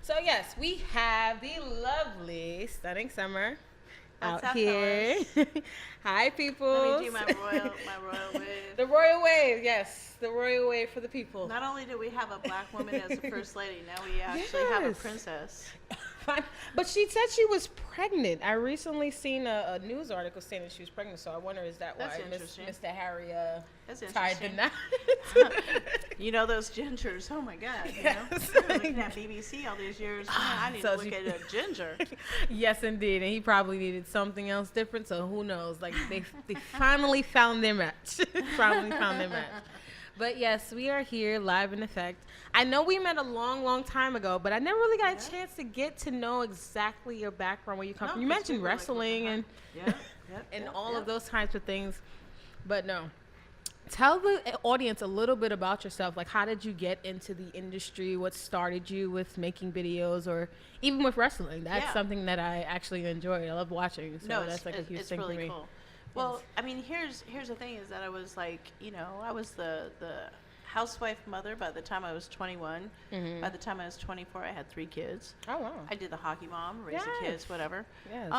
So yes, we have the lovely, stunning Summer What's out up, here. Hi, people. Let me do my royal wave. The royal wave, yes, the royal wave for the people. Not only do we have a black woman as the first lady, now we actually have a princess. But she said she was pregnant. I recently seen a news article saying that she was pregnant, so I wonder, is that That's why interesting. Mr. Harry That's tied the interesting. knot? You know those gingers. Oh my God. You Yes. know? Looking at BBC all these years. Man, I need So to look at a ginger. Yes, indeed. And he probably needed something else different, so who knows? Like, they finally found their match. Finally found their match. But yes, we are here live in effect. I know we met a long, long time ago, but I never really got a chance to get to know exactly your background, where you come from. You mentioned wrestling and all of those types of things, but no. Tell the audience a little bit about yourself. Like, how did you get into the industry? What started you with making videos, or even with wrestling? That's something that I actually enjoy. I love watching. So No, that's like a huge thing really for me. cool. Well, I mean, here's the thing is that I was like, you know, I was the housewife mother by the time I was 21. Mm-hmm. By the time I was 24, I had 3 kids. Oh, wow. I did the hockey mom, raising kids, whatever. Yes.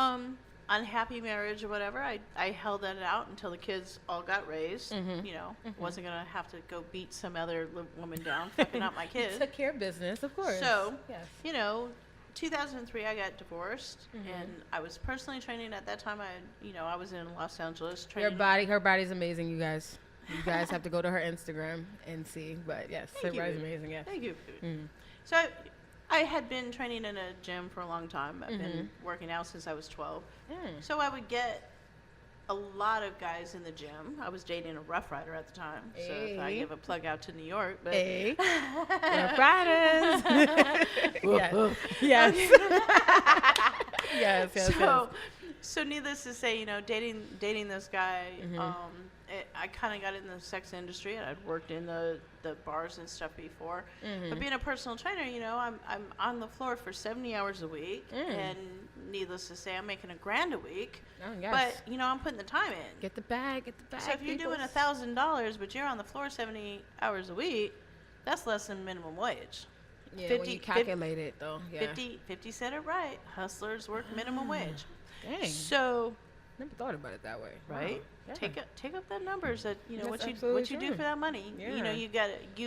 Unhappy marriage or whatever. I held that out until the kids all got raised. Mm-hmm. You know, wasn't gonna have to go beat some other woman down, fucking up my kids. You took care of business, of course. So, yes. you know, 2003 I got divorced, and I was personally training at that time. I was in Los Angeles training. Her body's amazing, you guys. You guys have to go to her Instagram and see. But yes, her body's amazing. Yes. Thank you. So I had been training in a gym for a long time. I've been working out since I was 12. So I would get a lot of guys in the gym. I was dating a Rough Rider at the time. So if I give a plug out to New York. But Rough Riders. Yes. Yes. So needless to say, you know, dating this guy, I kind of got in the sex industry, and I'd worked in the bars and stuff before. But being a personal trainer, you know, I'm on the floor for 70 hours a week, and needless to say, I'm making $1,000 a week. Oh, yes. But you know, I'm putting the time in. Get the bag. So if you're doing $1,000, but you're on the floor 70 hours a week, that's less than minimum wage. Yeah, 50, when you calculate it, though. Yeah. 50 said it right. Hustlers work minimum wage. Dang. So never thought about it that way. Right? Wow. Yeah. Take up that numbers that you know That's what you do for that money. Yeah. You know, you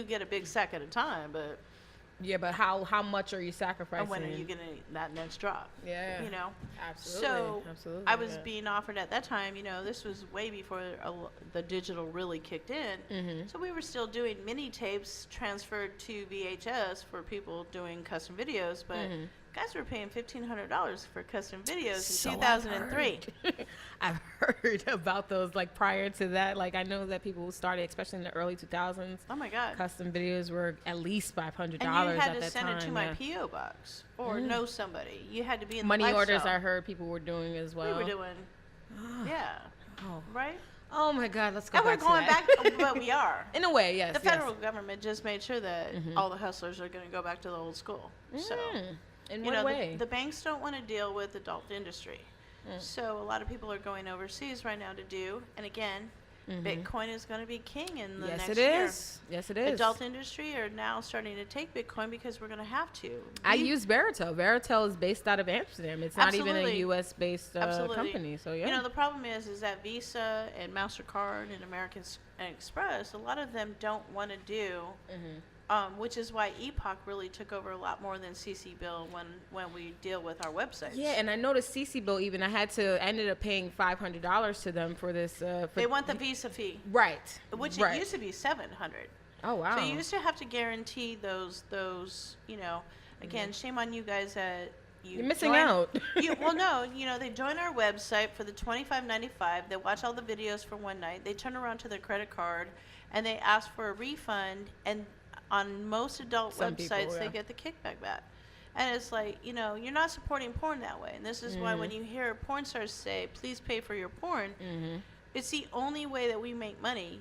get a big sack at a time, but but how much are you sacrificing? when are you getting that next drop? Yeah. You know. Absolutely. So absolutely. I was being offered at that time. You know, this was way before the digital really kicked in. So we were still doing mini tapes transferred to VHS for people doing custom videos, but. Guys were paying $1,500 for custom videos in 2003. I've heard about those. Like, prior to that, like, I know that people started, especially in the early 2000s. Oh my God! Custom videos were at least $500 and you at had to that send time. it to my PO box or know somebody. You had to be in money the orders. lifestyle. I heard people were doing as well. We were doing, right. Oh my God, let's go and back we're going to that. back, but we are. In a way, yes. The federal government just made sure that all the hustlers are going to go back to the old school. So. In You what know, way? the banks don't want to deal with adult industry. So a lot of people are going overseas right now to do. And again, Bitcoin is going to be king in the next year. Yes, it is. Adult industry are now starting to take Bitcoin because we're going to have to. I use Veritel. Veritel is based out of Amsterdam. It's not even a U.S.-based company. So, yeah. You know, the problem is that Visa and MasterCard and American Express, a lot of them don't want to do which is why Epoch really took over a lot more than CC Bill when we deal with our websites. Yeah, and I noticed CC Bill even. I ended up paying $500 to them for this. They want the Visa fee, right? Which it used to be $700. Oh wow! So you used to have to guarantee those. You know, again, shame on you guys that you're missing out. Well, no, you know, they join our website for the $25.95. They watch all the videos for one night. They turn around to their credit card and they ask for a refund, and on most adult websites, they get the kickback back. And it's like, you know, you're not supporting porn that way. And this is why when you hear porn stars say, please pay for your porn, it's the only way that we make money.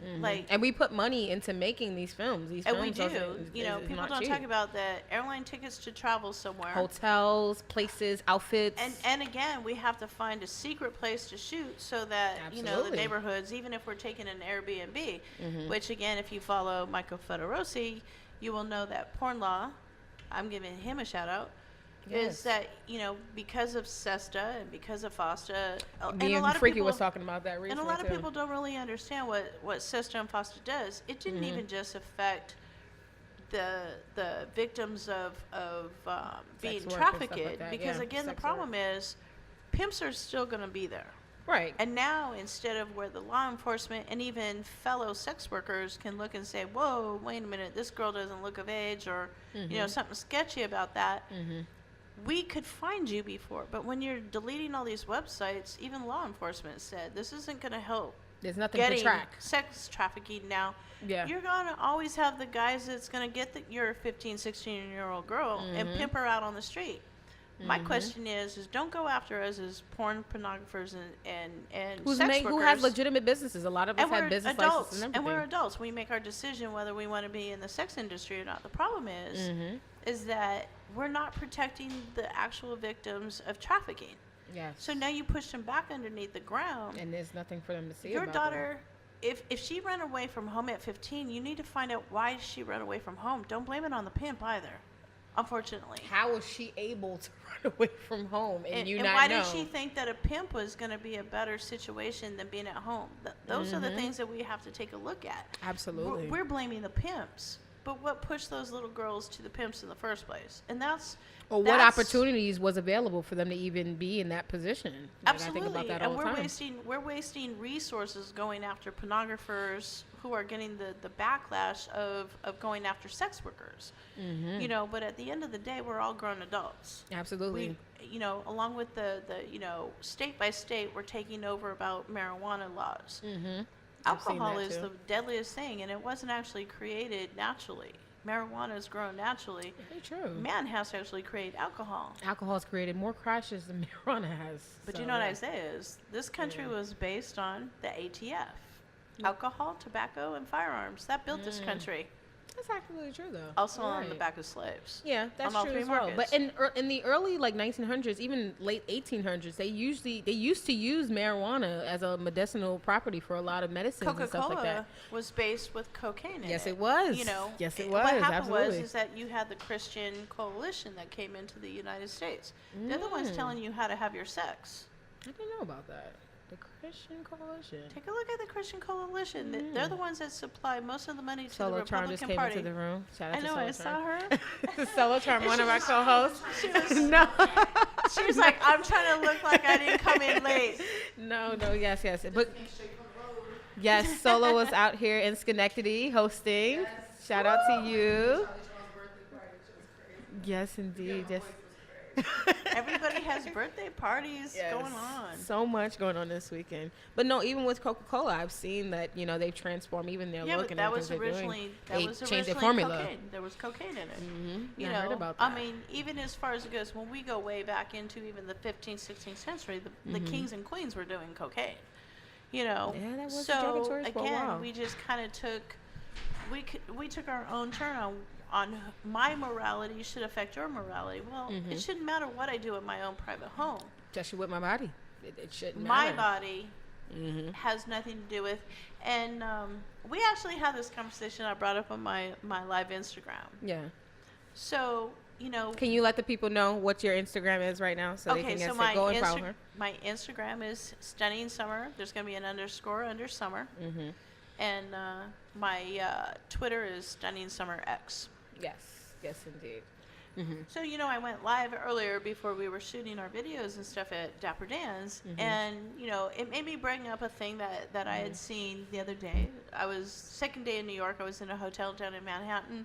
And we put money into making these films. And we do. You know, people don't talk about the airline tickets to travel somewhere. Hotels, places, outfits. And again, we have to find a secret place to shoot so that, you know, the neighborhoods, even if we're taking an Airbnb, which again, if you follow Michael Federosi, you will know that porn law, I'm giving him a shout out, is that, because of SESTA and because of FOSTA, and Me a and lot of Freaky people was talking about that recently, and a lot of too. people don't really understand what SESTA and FOSTA does. It didn't even just affect the victims of being trafficked, like that, because yeah, again, the sex problem work. is pimps are still going to be there. Right. And now, instead of where the law enforcement and even fellow sex workers can look and say, whoa, wait a minute, this girl doesn't look of age, or, something sketchy about that, we could find you before. But when you're deleting all these websites, even law enforcement said, this isn't going to help. There's nothing to Getting track. sex trafficking now. Yeah. You're going to always have the guys that's going to get your 15, 16-year-old girl and pimp her out on the street. My question is don't go after us as pornographers and sex workers. Who has legitimate businesses. A lot of us And have we're business adults, licenses and and everything. we're adults. We make our decision whether we want to be in the sex industry or not. The problem is that we're not protecting the actual victims of trafficking. Yes. So now you push them back underneath the ground. And there's nothing for them to see Your about daughter, if she ran away from home at 15, you need to find out why she ran away from home. Don't blame it on the pimp either, unfortunately. How was she able to run away from home and you and not why know? did she think that a pimp was going to be a better situation than being at home? Those are the things that we have to take a look at. Absolutely. We're blaming the pimps. But what pushed those little girls to the pimps in the first place? And that's... Or what opportunities was available for them to even be in that position? Like, Absolutely. I think about that And all the time. we're wasting resources going after pornographers who are getting the backlash of going after sex workers. But at the end of the day, we're all grown adults. Absolutely. Along with the state by state, we're taking over about marijuana laws. Alcohol is the deadliest thing, and it wasn't actually created naturally. Marijuana is grown naturally. Very true. Man has to actually create alcohol. Alcohol has created more crashes than marijuana has. But so, you know what Isaiah is? This country was based on the ATF. Alcohol, tobacco, and firearms. That built this country. That's actually true, though. Also You're on right. the back of slaves. Yeah, that's on all true three as well. markets. But in the early 1900s, even late 1800s, they used to use marijuana as a medicinal property for a lot of medicines and stuff like that. Coca-Cola was based with cocaine in Yes, it. it was. Yes, it was. What happened Absolutely. is that you had the Christian coalition that came into the United States. They're the ones telling you how to have your sex. I didn't know about that. The Christian Coalition. Take a look at the Christian coalition. They're the ones that supply most of the money to the Solo Charm just Republican came Party. into the room. Shout out I know, to I Solo saw Charm. her. Solo Charm, one of our co-hosts. She was, No. she was like, I'm trying to look like I didn't come in late. No, yes. But yes, Solo was out here in Schenectady hosting. Shout out to you. Yes, indeed. Yes. Everybody has birthday parties going on. So much going on this weekend. But no, even with Coca-Cola, I've seen that, they've transformed even their look But and that was everything originally changed their formula. cocaine. There was cocaine in it. I heard about that. I mean, even as far as it goes, when we go way back into even the 15th, 16th century, the kings and queens were doing cocaine. Yeah, that was so drugatories for a while. again, we just kind of we took our own turn on my morality should affect your morality. Well, it shouldn't matter what I do in my own private home. Especially with my body. It shouldn't My matter. body has nothing to do with. And we actually had this conversation I brought up on my live Instagram. Yeah. So, Can you let the people know what your Instagram is right now so they can go and follow her? My Instagram is Stunning Summer. There's going to be an underscore under summer. And my Twitter is Stunning Summer X. Yes, indeed. So, I went live earlier before we were shooting our videos and stuff at Dapper Dan's. And, it made me bring up a thing that I had seen the other day. I was second day in New York. I was in a hotel down in Manhattan.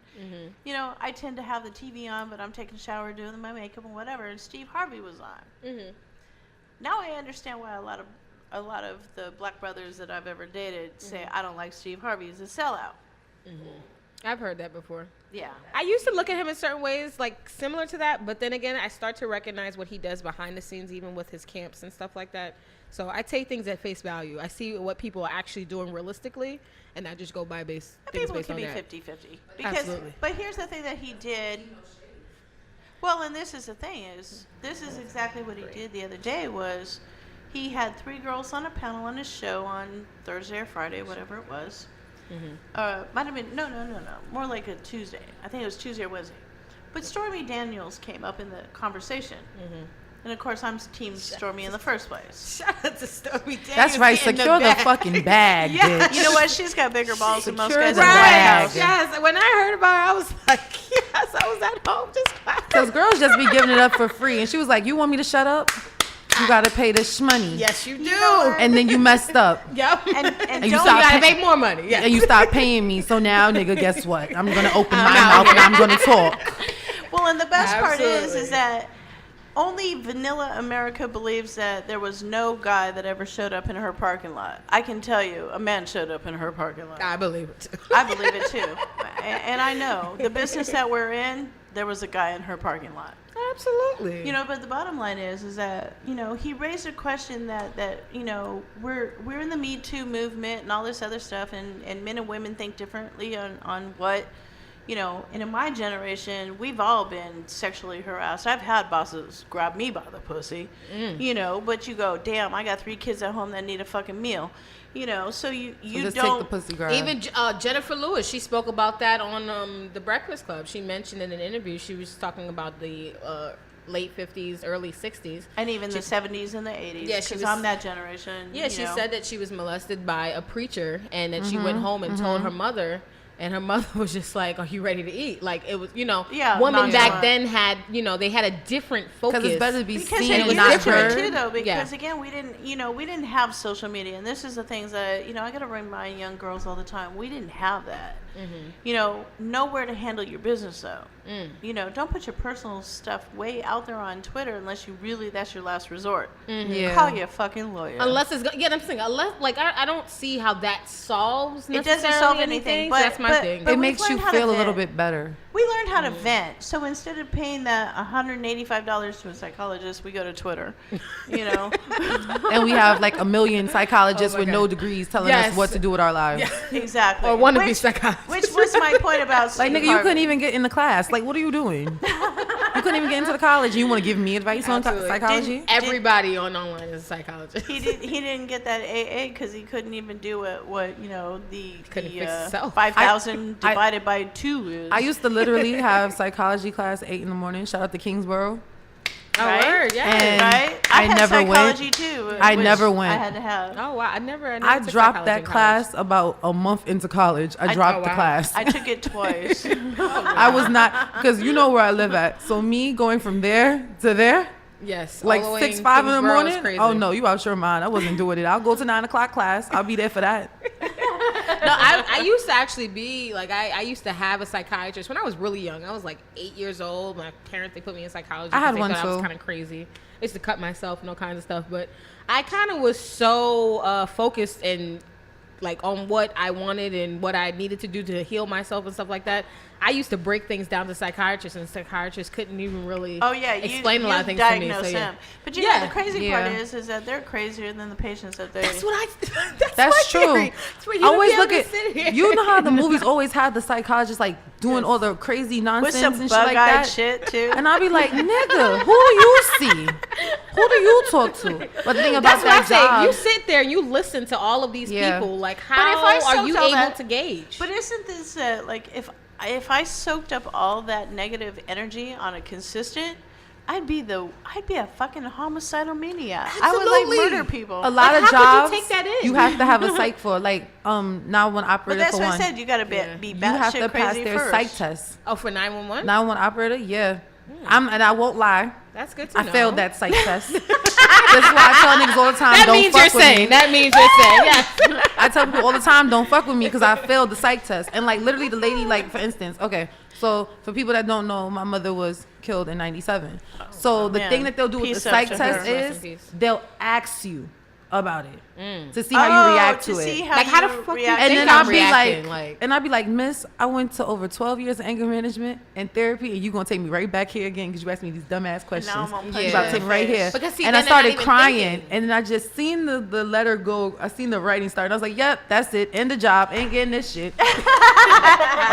I tend to have the TV on, but I'm taking a shower, doing my makeup and whatever. And Steve Harvey was on. Now I understand why a lot of the black brothers that I've ever dated say, I don't like Steve Harvey. He's a sellout. I've heard that before. Yeah. I used to look at him in certain ways, like similar to that, but then again, I start to recognize what he does behind the scenes, even with his camps and stuff like that. So I take things at face value. I see what people are actually doing realistically, and I just go by things based on that. People can be 50-50. Absolutely. But here's the thing that he did. Well, and this is the thing this is exactly what he did the other day was he had 3 girls on a panel on his show on Thursday or Friday, whatever it was. Might have been, no. More like a Tuesday. I think it was Tuesday or Wednesday. But Stormy Daniels came up in the conversation. Mm-hmm. And of course, I'm Team Stormy in the first place. Shout out to Stormy Daniels. That's right. Secure the fucking bag, bitch. You know what? She's got bigger balls than most Secure guys the in the White bag. House. Yes. When I heard about it, I was like, yes, I was at home just clapping. Because girls just be giving it up for free. And she was like, you want me to shut up? You got to pay this money. Yes, you do. And then you messed up. Yep. And you you don't stop gotta pay- pay more money. Yeah. And you stop paying me. So now, nigga, guess what? I'm going to open my mouth and I'm going to talk. Well, and the best part Absolutely. is that only Vanilla America believes that there was no guy that ever showed up in her parking lot. I can tell you, a man showed up in her parking lot. I believe it too. I believe it too. And I know the business that we're in, there was a guy in her parking lot. Absolutely. You know, but the bottom line is that, you know, he raised a question that you know, we're in the Me Too movement and all this other stuff, and men and women think differently on what, you know, and in my generation, we've all been sexually harassed. I've had bosses grab me by the pussy, you know, but you go, damn, I got 3 kids at home that need a fucking meal, you know, so you Just don't. take the pussy grab. Even Jennifer Lewis, she spoke about that on The Breakfast Club. She mentioned in an interview, she was talking about the late 50s, early 60s. And even the 70s and the 80s, Yeah, she because was- I'm that generation. Yeah, you she know. said that she was molested by a preacher and that she went home and told her mother. And her mother was just like, "Are you ready to eat?" Like it was, you know, Yeah, women back nonchalant. then had, you know, they had a different focus. Because it's better to be Because seen it and was not different heard. too, though. Because Yeah. again, we didn't have social media, and this is the things that, you know, I got to remind young girls all the time. We didn't have that. You know, know where to handle your business though. You know, don't put your personal stuff way out there on Twitter unless you really, that's your last resort. Yeah. Call your fucking lawyer. Unless it's I'm saying unless like I don't see how that solves. It doesn't necessarily solve anything, so but- that's my but- thing. but It we've makes you learned how to feel a little vent. bit better. We learned how to vent. So instead of paying that $185 to a psychologist, we go to Twitter. You know. And we have like a million psychologists Oh my with God. no degrees telling Yes. us what to do with our lives. Exactly. Or wanna be Which- psychologist. Which was my point about Like, Steve nigga, you Harvey. couldn't even get in the class. Like, what are you doing? You couldn't even get into the college. And you want to give me advice on Absolutely. psychology? Everybody on online is a psychologist. He didn't get that AA because he couldn't even do what you know the Couldn't fix himself. 5,000 I- divided by 2 is. I used to literally have psychology class 8 in the morning. Shout out to Kingsborough. Oh, Right? word, yeah. And right. I had never psychology went. too. I which never went. I had to have. Oh wow, I never I took dropped psychology that in college. class about a month into college. I dropped the wow. class. I took it twice. I was not, because you know where I live at. So me going from there to there, Yes, like all the way 6, in 5 in the Kingsborough is morning. crazy. Oh no, you out your mind. I wasn't doing it. I'll go to 9 o'clock class. I'll be there for that. No, I used to actually be like I used to have a psychiatrist when I was really young. I was like 8 years old. My parents, they put me in psychology. I had 'cause they one thought I was too. kind of crazy. I used to cut myself and all kinds of stuff, but I kind of was so focused and like on what I wanted and what I needed to do to heal myself and stuff like that. I used to break things down to psychiatrists, and psychiatrists couldn't even really Oh yeah, explain you a lot of things to me. diagnose So yeah. him. But you Yeah. know the crazy Yeah. part is that they're crazier than the patients that they. That's what I. That's my true. theory. That's where you I always would be look able to sit here. at, you know how the movies always have the psychologist like doing all the crazy with nonsense some and shit like bug-eyed that. shit too. And I'll be like, nigga, who do you see? Who do you talk to? But the thing about That's what I that say. job, You sit there and you listen to all of these Yeah. people. Like, if how I are you soaked all able that- to gauge? But isn't this like if I soaked up all that negative energy on a consistent, I'd be a fucking homicidal maniac. I would Absolutely. like murder people. a lot Like, of how could jobs, you take that in? you have to have a psych for, like, now one but operator that's for what one. I said. You got to be Yeah. be You have batshit to pass crazy their first. psych test. Oh, for 911? Now one operator, yeah. And I won't lie. That's good to I know. failed that psych test. That's why I tell niggas all the time, That don't means fuck you're with saying. me. That means you're saying. Yes. I tell people all the time, don't fuck with me because I failed the psych test. And like literally the lady, like for instance, okay, so for people that don't know, my mother was killed in 97. So the man. thing that they'll do with the Peace up psych to test her. Rest in is peace. they'll ask you about it to see how you react to see it. how Like, how you the fuck you react. And think then I'm I'll be reacting, like, and I'll be like, Miss, I went to over 12 years of anger management and therapy, and you gonna take me right back here again because you asked me these dumbass questions. I'm gonna punch You you about in to the take me right face. here. Because, see, and I then they're not started even crying, thinking. and then I just seen the letter go. I seen the writing start. And I was like, yep, that's it. End the job. Ain't getting this shit.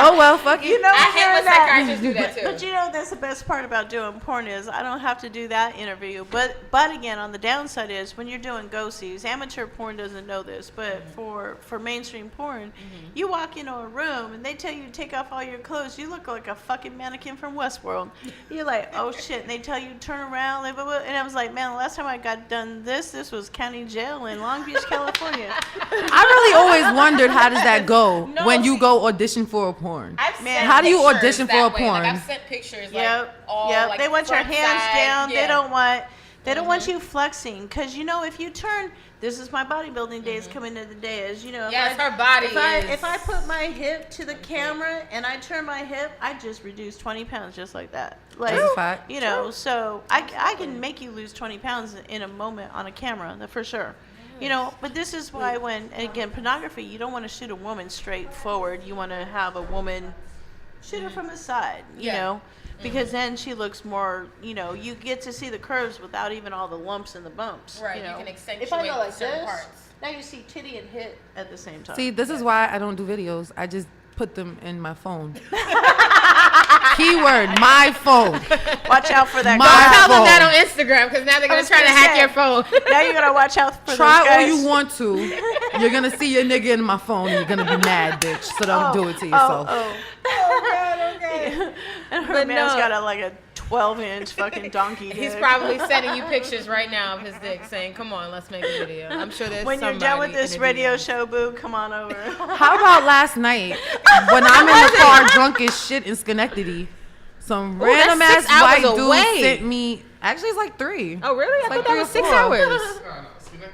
Oh well, fuck You it. know I what hate you're when that. psychiatrists do that too. But you know that's the best part about doing porn is I don't have to do that interview. But again, on the downside is when you're doing go-sees, ladies, amateur porn doesn't know this, but for mainstream porn, you walk into a room and they tell you to take off all your clothes. You look like a fucking mannequin from Westworld. You're like, oh shit. And they tell you to turn around. And I was like, man, the last time I got done this was county jail in Long Beach, California. I really always wondered, how does that go when you go audition for a porn? How do you audition for a porn? Like, I've sent pictures. Yep. Like, They want your hands side. down. Yeah. They don't want you flexing, because if you turn, this is my bodybuilding days coming to the day, as you know. Her body. If I put my hip to the camera and I turn my hip, I just reduce 20 pounds just like that. Like, That's a fact. so I can make you lose 20 pounds in a moment on a camera, for sure. But this is why again, pornography, you don't want to shoot a woman straight forward. You want to have a woman shoot her from the side, you know. Because then she looks more, you get to see the curves without even all the lumps and the bumps. Right, you can accentuate if I go like certain this, parts. now you see titty and hit at the same time. See, this is why I don't do videos. I just put them in my phone. Keyword, my phone. Watch out for that Tell guy. them that on Instagram, because now they're going to try to hack your phone. Now you got to watch out for Try those guys. all you want to. You're going to see your nigga in my phone. You're going to be mad, bitch. So don't do it to yourself. Oh, God, okay. And her man's got a 12-inch fucking donkey dick. He's probably sending you pictures right now of his dick saying, come on, let's make a video. I'm sure there's when you're done with this radio show, boo, come on over. How about last night when I'm in the car drunk as shit in Schenectady? Some random ass 6 hours white dude away. sent me. Actually, it's like 3. Oh, really? I Like thought 3 that or was 6 4. hours.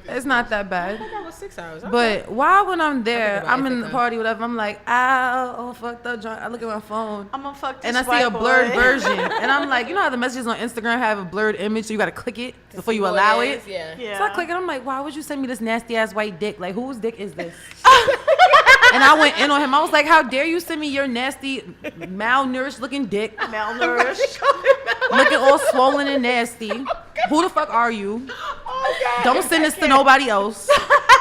It's not that I bad. thought that was 6 hours. Okay. But while when I'm there, about I'm in the anything. party, whatever. I'm like, oh, fucked up drunk. I look at my phone. I'm gonna fuck this And I see white a blurred boy. version. And I'm like, you know how the messages on Instagram have a blurred image, so you gotta click it before you What allow it it? is, Yeah. Yeah. So I click it. I'm like, why would you send me this nasty ass white dick? Like, whose dick is this? And I went in on him. I was like, how dare you send me your nasty, malnourished looking dick, Malnourished. looking all swollen and nasty. Who the fuck are you? Oh, God. Don't send this to nobody else.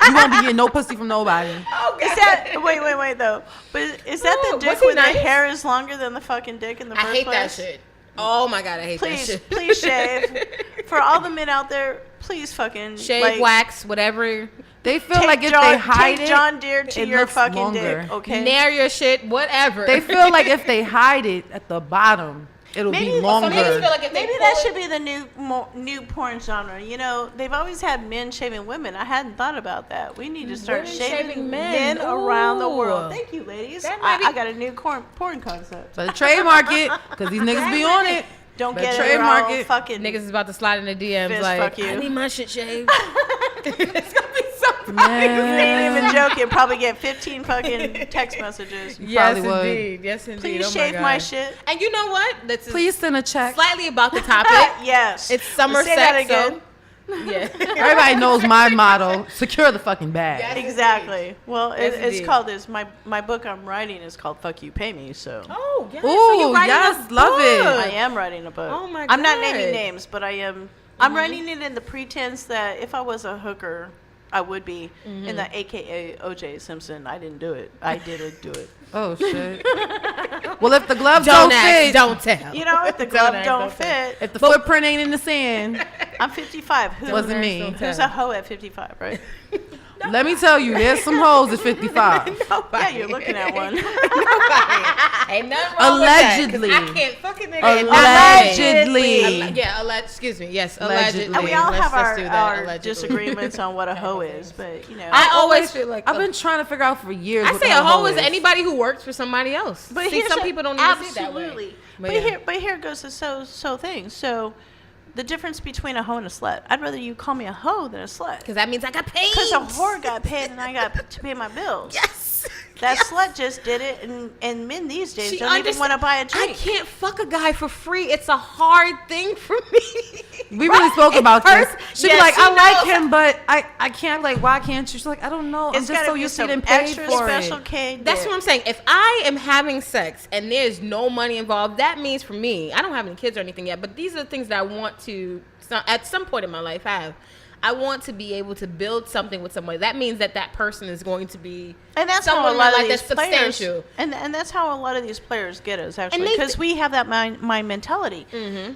You won't be getting no pussy from nobody. Oh, God. Is that wait though? But is that Ooh, the dick was he where nice? the hair is longer than the fucking dick in the first I hate place? that shit. Oh, my God, I hate that Please, shit. please shave. For all the men out there, please fucking Shave, wax, whatever. They feel like if they hide take it, John Deere to it your looks fucking longer. dick, okay? Nair your shit, whatever. They feel like if they hide it at the bottom, it'll Maybe- be longer. Some niggas feel like if they Maybe pull that it- should be the new porn genre. They've always had men shaving women. I hadn't thought about that. We need to start Women shaving shaving men men. around the Ooh. world. Thank you, ladies. That might be- I got a new porn concept. But trademark it, because these niggas be on it. Don't But get it trademark all it. fucking Niggas is about to slide in the DMs Fist like, fuck you. I need my shit shaved. It's gonna be so funny. Man. You ain't even joking. Probably get 15 fucking text messages. Yes, probably would. indeed. Yes, indeed. Please Oh shave God. my shit. And you know what? That's Please send a check. slightly about the topic. Yes. It's summer Say that sex. again. Yeah. Everybody knows my motto: secure the fucking bag. Yes. Exactly. Well, Yes, it's indeed. called this. My book I'm writing is called "Fuck You, Pay Me." So Oh, yes. Ooh, so you're writing yes, a love it. book. I am writing a book. Oh my I'm not God. naming names, but I am. I'm writing it in the pretense that if I was a hooker, I would be in the AKA OJ Simpson. I didn't do it. I didn't do it. Oh shit. Well, if the gloves Don't don't ask, fit, don't tell. You know, if the Don't glove ask, don't don't tell. fit, if the footprint ain't in the sand, I'm 55. Who, wasn't me. Who's a hoe at 55, right? Let me tell you, there's some hoes at 55. Yeah, you're looking at one. Ain't nothing wrong Allegedly. with that, 'cause I can't fucking nigga. Allegedly. Yeah, excuse me. Yes, Allegedly. allegedly. And we all Let's- have let's do that, our allegedly. disagreements on what a hoe is, but you know. I always feel like I've been trying to figure out for years. I what say the a hoe is is. anybody who works for somebody else. But See, here's some a- people don't even see it that way. absolutely. But But yeah. here goes the so thing. So, the difference between a hoe and a slut. I'd rather you call me a hoe than a slut. Because that means I got paid. Because a whore got paid and I got to pay my bills. Yes. That slut just did it, and men these days She don't even understand- want to buy a I drink. can't fuck a guy for free. It's a hard thing for me. We really spoke It about this. hurts. She'd Yes, be like, she I like knows. him, but I can't. Like, why can't you? She's like, I don't know. I'm It's just gotta so be used to some getting paid extra for special it. K. That's dick. what I'm saying. If I am having sex and there's no money involved, that means for me, I don't have any kids or anything yet, but these are the things that I want to, at some point in my life, have. I want to be able to build something with somebody. That means that that person is going to be And that's how someone a in my lot of life these that's players, substantial. and that's how a lot of these players get us actually, they because we have that mind mentality.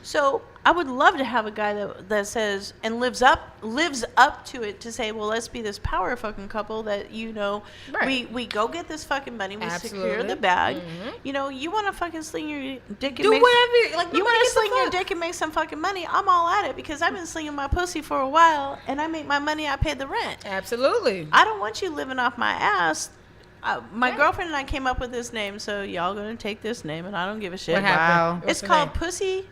So I would love to have a guy that says and lives up to it to say, well, let's be this power fucking couple that, you know, Right. we go get this fucking money, we secure Absolutely. the bag. You know, you want to fucking sling your dick and Do make, whatever. Like, you nobody want to gives a sling your fuck. dick and make some fucking money. I'm all at it because I've been slinging my pussy for a while and I make my money. I pay the rent. Absolutely. I don't want you living off my ass. My Right. girlfriend and I came up with this name, so y'all gonna take this name, and I don't give a shit. What happened? Wow. What's It's the called name? Pussy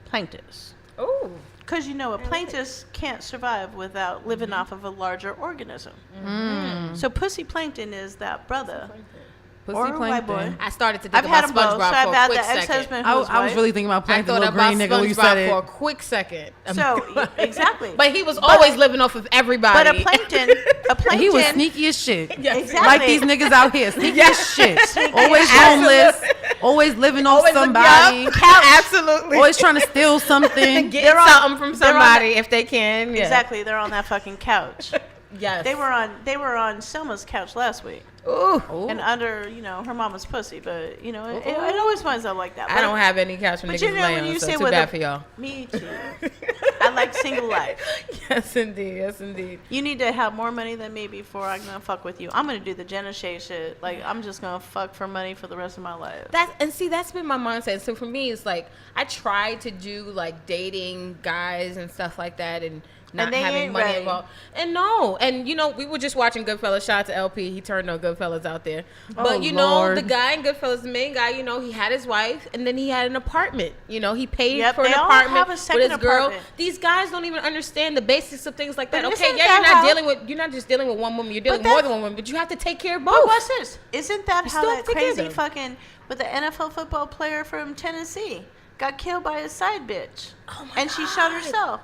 Plaintiffs. Ooh. Because, you know, a plaintiff can't survive without living off of a larger organism. So pussy plankton is that brother Pussy or a white boy. plankton. I started to think I've had about them both. SpongeBob So I've for a had quick the second. ex-husband I, who was I was white. really thinking about I plankton, thought little about green nigga, when you said SpongeBob for a it. quick second. So, exactly. But he was always living off of everybody. But a plankton, And he was sneaky as shit. Yes. Exactly. Like these niggas out here, sneaky as shit. Always Absolutely. homeless, always living off Always somebody, Absolutely. always trying to steal something. Get They're on- something from they're on somebody if they can. Yeah. Exactly, they're on that fucking couch. Yes. They were on Selma's couch last week. Ooh. And under, you know, her mama's pussy, but you know, it always winds up like that. I don't have any couch for But niggas you know, lay when on, you so say too with bad a- for y'all. Me too. I like single life. Yes, indeed. Yes, indeed. You need to have more money than me before I'm gonna fuck with you. I'm gonna do the Jenna Shea shit. Like, I'm just gonna fuck for money for the rest of my life. That's been my mindset. So for me, it's like I try to do like dating guys and stuff like that, and not they having ain't money ready. involved. And no, and you know, we were just watching Goodfellas. Shout out to LP. He turned on Goodfellas out there. Oh, But you Lord. know, the guy in Goodfellas, the main guy, you know, he had his wife, and then he had an apartment. You know, he paid Yep, for an they all apartment have a with second his girl. apartment. These guys don't even understand the basics of things like that. But Okay, isn't yeah, that you're not just dealing with one woman. You're dealing But with more that's- than one woman, but you have to take care of both. But what's this? Isn't that You how still that have to take care of crazy them. fucking with the NFL football player from Tennessee got killed by his side bitch? Oh my and she shot God. herself.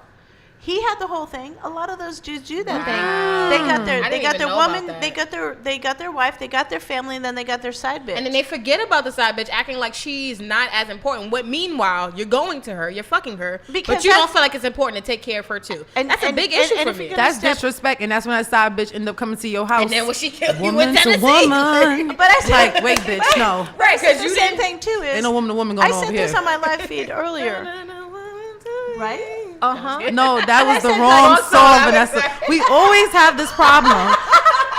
He had the whole thing. A lot of those dudes do that Wow. thing. They got I their didn't even know about woman, that. they got their wife, they got their family, and then they got their side bitch. And then they forget about the side bitch, acting like she's not as important. What meanwhile, you're going to her, you're fucking her, Because but you don't that's- feel like it's important to take care of her too. And- That's a and- big and- issue and for if me. you're gonna That's disrespect, and that's when that side bitch end up coming to your house. And then when she killed you woman in to Tennessee, woman. But I said, Like, wait, bitch, no. right? because Because the you same didn't. thing too is Ain't no woman to woman going I over said here. this on my live feed earlier, right? No, that was the said wrong the wrong song, song. Vanessa. We always have this problem.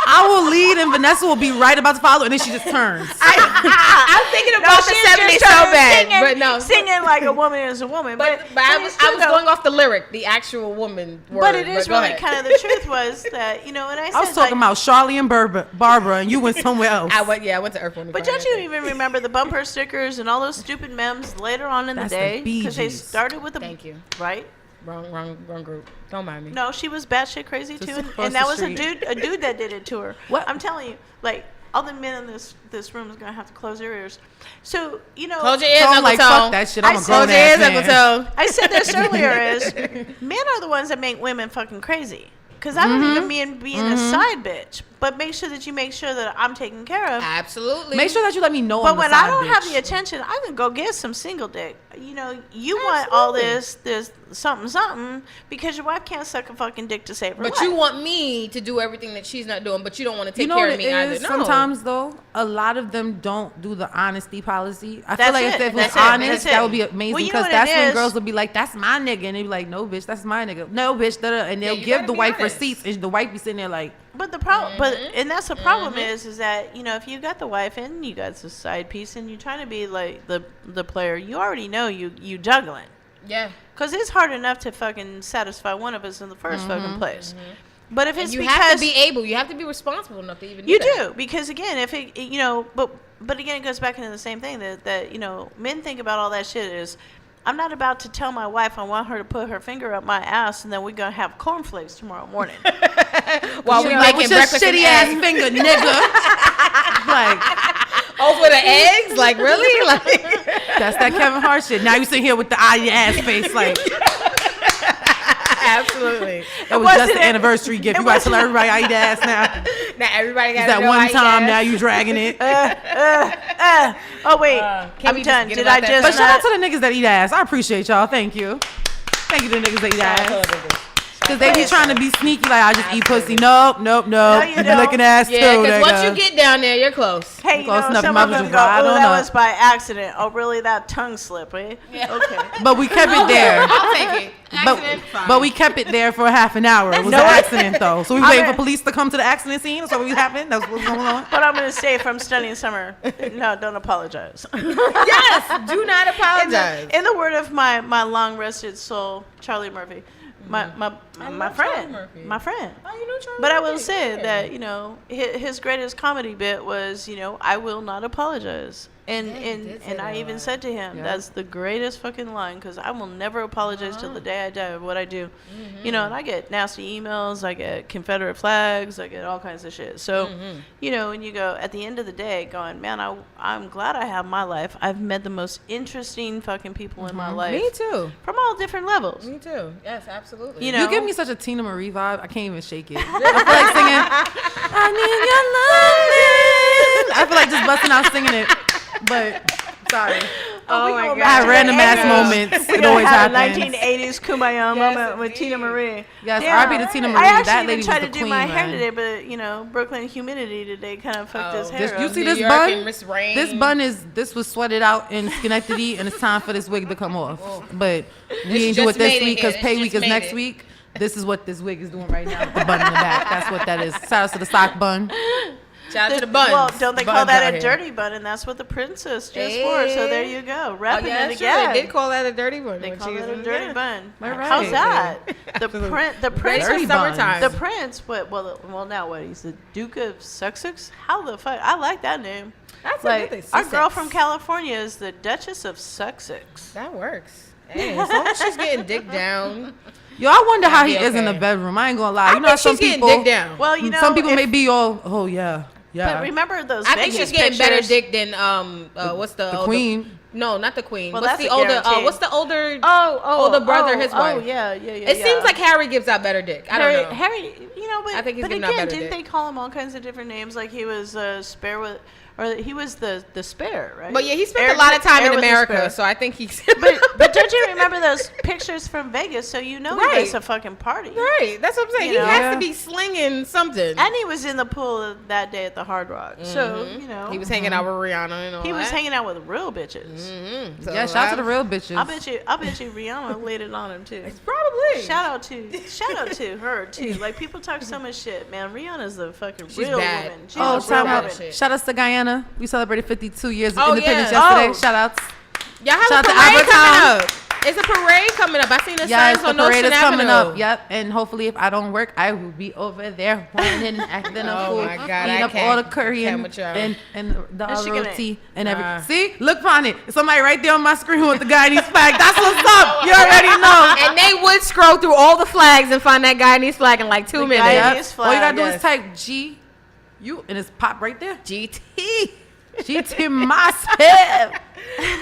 I will lead and Vanessa will be right about to follow, and then she just turns. I'm thinking about the she's 70s just so started bad, singing, but no. singing like a woman is a woman. But I was going off the lyric, the actual woman word. But it is go really ahead. kind of the truth was that, you know, and I said I was talking about Charlie and Barbara, and you went somewhere else. I went to Earth, Wind, and But Fire, don't you I think. even remember the bumper stickers and all those stupid memes later on in That's the the day? Bee Because they Gees. started with the Thank you. right. Wrong group. Don't mind me. No, she was batshit crazy too, Just and, across and that the was street. a dude that did it to her. What? I'm telling you, like all the men in this room is gonna have to close their ears. So you know, Close your ears, Tone Uncle like, Tone. fuck that shit. I'm a I grown Close your ears, ass Uncle man. Tone. I said this earlier is men are the ones that make women fucking crazy. Because I don't even mean being a side bitch, but make sure that you make sure that I'm taken care of. Absolutely. Make sure that you let me know. But I'm the when I side don't have bitch. the attention, I can go get some single dick. You know, you want all this something because your wife can't suck a fucking dick to save her But life. you want me to do everything that she's not doing, but you don't want to take You know care what of it me either. is? No. Sometimes though, a lot of them don't do the honesty policy. I That's feel like it. if it was That's it. honest, That's that it. would be amazing Well, you know because what that's it when is? girls would be like, "That's my nigga," and they'd be like, "No, bitch, that's my nigga." No, bitch, da-da. And they'll you give gotta the be wife honest. receipts, and the wife be sitting there like, But the problem, and that's the problem is that, you know, if you got the wife and you got the side piece and you're trying to be like the player, you already know you juggling. Yeah. Because it's hard enough to fucking satisfy one of us in the 1st fucking place. But if it's You because have to be able. You have to be responsible enough to even. you do that. do, because again, if it, you know, but again, it goes back into the same thing that you know, men think about all that shit is, I'm not about to tell my wife I want her to put her finger up my ass and then we're gonna have cornflakes tomorrow morning. While we you know, making with your breakfast and shitty ass eggs. finger, nigga. Like Over the eggs, like really, like that's that Kevin Hart shit. Now you sit here with the eye ass face, like absolutely. that was wasn't just the it- anniversary gift. it You gotta tell wasn't- everybody I eat ass now. Now everybody got It's that one time. Now you dragging it. Oh wait, can we I'm just done. get Did about I that just But shout out not? to the niggas that eat ass. I appreciate y'all. Thank you. Thank you to the niggas that eat ass. Because they be trying to be sneaky, like, I just eat pussy. Nope. No, you You be don't. licking ass Yeah, too. because once nigga. you get down there, you're close. Hey, Close enough. some Your of mouth them is go, right oh, on that up. was by accident. Oh, really? That tongue slip, eh? Yeah. Okay. But we kept it there. I'll take it. Accident, fine. But we kept it there for half an hour. It was No, an I- accident, though. So we I waiting mean- for police to come to the accident scene? That's what happened? That's what's going on? What I'm going to say from studying summer, no, don't apologize. Yes, do not apologize. In the word of my long rested soul, Charlie Murphy, my love Charlie friend, Murphy. my friend. Oh, you know Charlie But I will Murphy. say Yeah. that, you know, his greatest comedy bit was, you know, I will not apologize. And Yeah, he did say and I that a even lot. said to him, Yeah. that's the greatest fucking line, because I will never apologize till the day I die of what I do. You know, and I get nasty emails, I get Confederate flags, I get all kinds of shit. So, you know, and you go, at the end of the day, going, man, I'm glad I have my life. I've met the most interesting fucking people in my life. Me too. From all different levels. Me too. Yes, absolutely. You know, You give me such a Tina Marie vibe. I can't even shake it. I feel like singing, I need your loving. I feel like just busting out singing it. But, sorry. Oh my my God. I had god. random ass moments. We're It gonna always have a happens. 1980s Kumbaya moment with Tina Marie. Yes, Yeah. R.I.P. to Tina Marie. I actually That even lady tried was to the do queen, my hair man. today, but you know, Brooklyn humidity today kind of fucked his hair This, you up. see New this York bun? and Miss Rain. This was sweated out in Schenectady, and it's time for this wig to come off. But we ain't do just it this made it week here. because pay It's week just is made next it. week. This is what this wig is doing right now with the bun in the back. That's what that is. Shout out to the sock bun. Shout out to the buns. Well, don't they call Buns that out a here. dirty bun? And that's what the princess just wore. So there you go, Oh, wrapping yeah, it that's true. again. They did call that a dirty bun. They when call she it was a in dirty the- bun. All right. How's that? The Ready prince. for Dirty buns. summertime. The prince. What? Well, now what? He's the Duke of Sussex. How the fuck? I like that name. That's Like a good thing. our girl Sussex. from California is the Duchess of Sussex. That works. Hey, as long as she's getting dick down. Yo, I wonder how That'd he be is in the okay. bedroom. I ain't gonna lie. I You know, think some she's getting people. dick down. Well, you know, some people if- may be all, oh yeah, yeah. But remember those I think Vegas she's getting better pictures? dick than what's the the older- queen. No, not the queen. Well, what's that's the a older? guarantee. What's the older? Oh, older brother, his wife. Oh, yeah. It seems like Harry gives out better dick. I don't know. Harry, you know, but, I think he's but giving out again, better didn't dick. they call him all kinds of different names? Like he was spare with, or he was the spare, right? But yeah, he spent Air a lot of time Air in with the America, spare. so I think he's. But don't you remember those pictures from Vegas? So you know Right. he was a fucking party. Right, that's what I'm saying. You He know? has to be slinging something. And he was in the pool that day at the Hard Rock. So, you know. He was hanging out with Rihanna and all He was that. hanging out with real bitches. So Yeah, shout out to the real bitches. I bet you Rihanna laid it on him too. Probably. Shout out to her too. Like people talk so much shit, man. Rihanna's the fucking She's real bad. woman. She's Oh, a real time woman. out. shit. Shout outs to Guyana. We celebrated 52 years of Oh, independence yeah. yesterday. Oh. Shout outs. Y'all have Shout a out to parade coming Albertown. up. It's a parade coming up. I seen the Yes, signs the on parade Ocean is coming Avenue. up. Yep. And hopefully, if I don't work, I will be over there running, acting a Oh fool, my God, eating I up can't- all the can't Korean with y'all. and the Is she gonna- roti and Nah. everything. See, look on it. Somebody right there on my screen with the Guyanese flag. That's what's up. You already know. And they would scroll through all the flags and find that Guyanese flag in like 2 The minutes. Guyanese Yep. All you gotta do yes. is type G, U, and it's pop right there. GT. GT myself.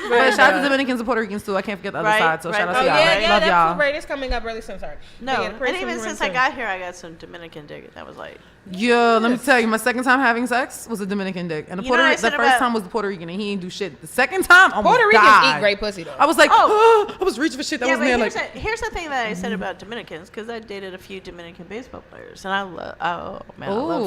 But shout out to Dominicans and Puerto Ricans too. I can't forget the other Right, side. So right. shout out Oh to Yeah, y'all. yeah, Love that y'all. parade is coming up really soon. Sorry. No, Yeah, the parade's and even coming since soon. I got here, I got some Dominican dick. That was like, Yo, let me tell you, my second time having sex was a Dominican dick, and the You know what I the said first about- time was the Puerto Rican, and he ain't do shit. The second time, I almost Puerto Ricans died. eat great pussy though. I was like, Oh. I was reaching for shit that yeah, was but there. here's, Like, here's the thing that I said about Dominicans, because I dated a few Dominican baseball players, and I love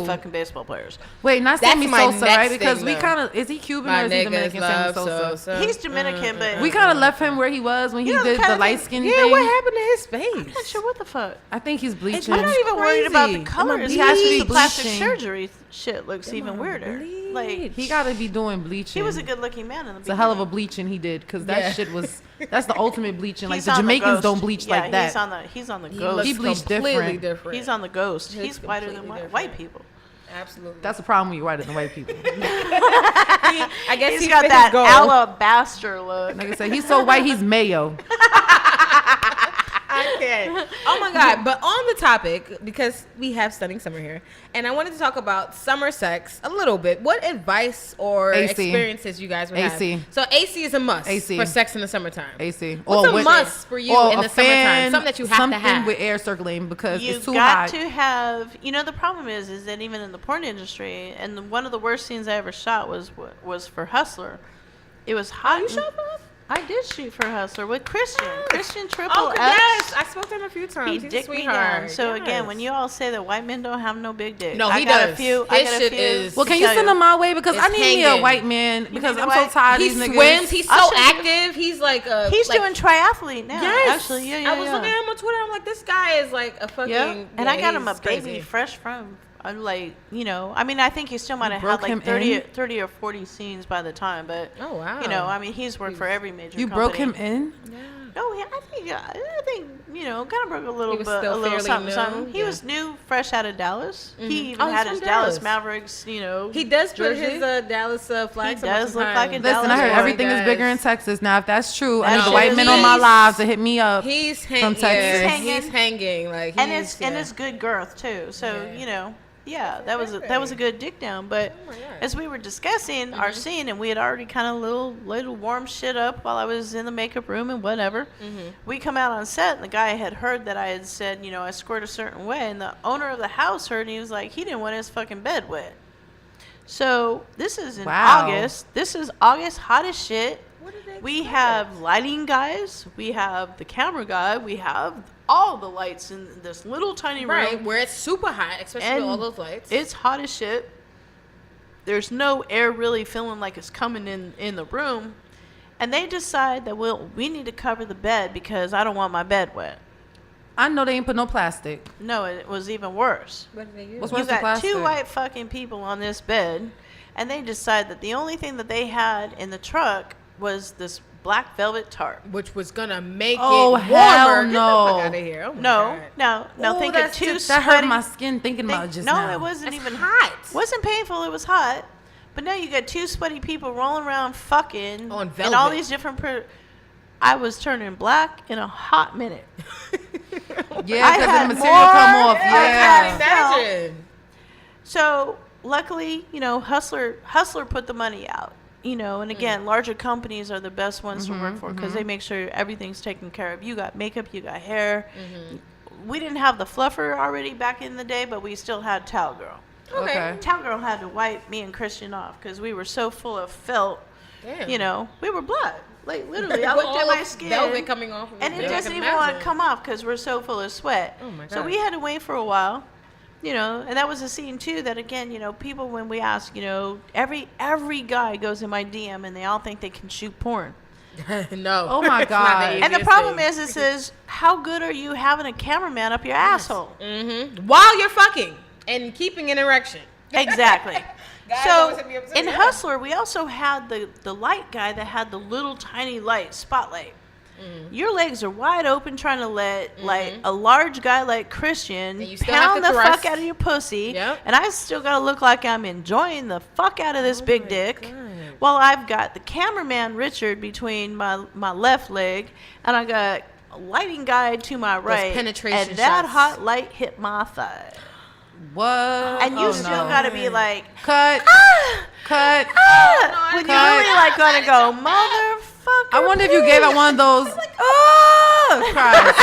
Ooh. fucking baseball players. wait, not That's Sammy my Sosa, right? next Because thing, we though. kind of is he Cuban My or is he niggas Dominican? Sammy love Sosa. Sosa. He's Dominican, but We kind of left him where he was when he You know, did kinda the light thing- skin Yeah, thing. what happened to his face? I'm not sure what the fuck. I think he's bleaching. I'm not even worried about the crazy. colors. He has to be The plastic bleaching. surgery shit looks even weirder. Like He got to be doing bleaching. he was a good-looking man in the It's a hell of a bleaching he did, because that Yeah. shit was. That's the ultimate bleaching. Like He's the on Jamaicans Ghost. don't bleach yeah, like that. He's on the He ghost. looks He bleached completely different. He's on the ghost. He He's looks whiter than completely white different. people. Absolutely. That's the problem when you're whiter than white people. I guess He's he got fit that his goal. alabaster look. Like I said, he's so white, he's mayo. I can't. Oh my God. But on the topic, because we have Stunning Summer here, and I wanted to talk about summer sex a little bit. What advice or AC. experiences you guys would AC. have? So AC is a must AC. for sex in the summertime. AC. What's a with- must for you or in a the summertime? fan, Something that you have to something have. with air circulating because You've it's too got hot. to have. You know, the problem is that even in the porn industry, and one of the worst scenes I ever shot was for Hustler. It was hot. You shot for us? I did shoot for Hustler with Christian Triple Oh, X. yes. I spoke to him a few times. He He's a dicked me sweetheart. down. So Yes. again, when you all say that white men don't have no big dick, No, I he got does. a few. His I got a shit few. is- Well, can to you tell send them my way because It's I need me a hanging. white man because need a I'm so white- tired He of these niggas. swims. He's I'll so show you. active. He's like a. He's like, doing triathlete now. Yes. Actually, yeah. I was looking at him on Twitter. I'm like, this guy is like a fucking. Yeah, and I got him a he's baby crazy. fresh from. I'm like, I mean, I think he still might have had broke him like 30 in? or 40 scenes by the time, but Oh wow. I mean, he's worked for every major. You company. broke him in? Yeah. No, yeah, I think kind of broke a little was bit, still a little fairly something, new? something. He Yeah. was new, fresh out of Dallas. Mhm. He even Oh, he's had from his Dallas Dallas. Mavericks. He does put jersey. his Dallas flag. He does look like a Listen, Dallas I heard boy. everything is bigger in Texas now. If that's true, I That need the shit white is men on my he's- lives to hit me up. He's From hanging. Texas. Yeah, He's he's hanging. Like and he's, it's good girth too. So Yeah. that was a good dick down. But Oh my God. as we were discussing our scene, and we had already kind of little warm shit up while I was in the makeup room and whatever. We come out on set, and the guy had heard that I had said, I squirt a certain way, and the owner of the house heard, and he was like, he didn't want his fucking bed wet. So this is in Wow. August. This is August, hot as shit. What did they We expect? have lighting guys. We have the camera guy. We have all the lights in this little tiny room. right where it's super hot, especially And with all those lights. It's hot as shit. There's no air really feeling like it's coming in the room. And they decide that we need to cover the bed because I don't want my bed wet. I know they ain't put no plastic. No, it was even worse. What did they use? What's You worse than got plastic? two white fucking people on this bed, and they decide that the only thing that they had in the truck was this black velvet tarp. Which was gonna make Oh, it hell warmer. Get the no. fuck out of here. Oh my No, God. no. Ooh, Think of that's two just- that hurt sweaty. my skin thinking about it just now. No, it wasn't It's even hot. Wasn't painful. It was hot. But now you got two sweaty people rolling around fucking On and all velvet. these different. I was turning black in a hot minute. Yeah, I because had the material come more- off. I Yeah. had- Imagine. So luckily, Hustler put the money out. And again, larger companies are the best ones to work for because they make sure everything's taken care of. You got makeup, you got hair. We didn't have the fluffer already back in the day, but we still had Towel Girl. Okay. Towel Girl had to wipe me and Christian off because we were so full of felt. Damn. We were blood. Like literally, I With looked at all my of skin, velvet coming off of and it. it I doesn't can even want to imagine. come off because we're so full of sweat. Oh my So God. we had to wait for a while. And that was a scene too. That again, people when we ask, every guy goes in my DM and they all think they can shoot porn. No. Oh my It's not the God. And the easiest problem thing. is, it says, how good are you having a cameraman up your asshole? While you're fucking and keeping an erection. Exactly. Guys So always hit me up and say, in "Yeah." Hustler, we also had the light guy that had the little tiny light spotlight. Your legs are wide open trying to let like a large guy like Christian And you still have pound to the thrust. fuck out of your pussy, Yep. and I still gotta look like I'm enjoying the fuck out of this big my dick. God. While I've got the cameraman Richard between my left leg, and I got a lighting guy to my right, penetration and that shots. hot light hit my thigh. What? And you still no. gotta be like, Cut. Cut. when Cut. you're really like gonna go, motherfucker. I wonder if you gave out one of those cries.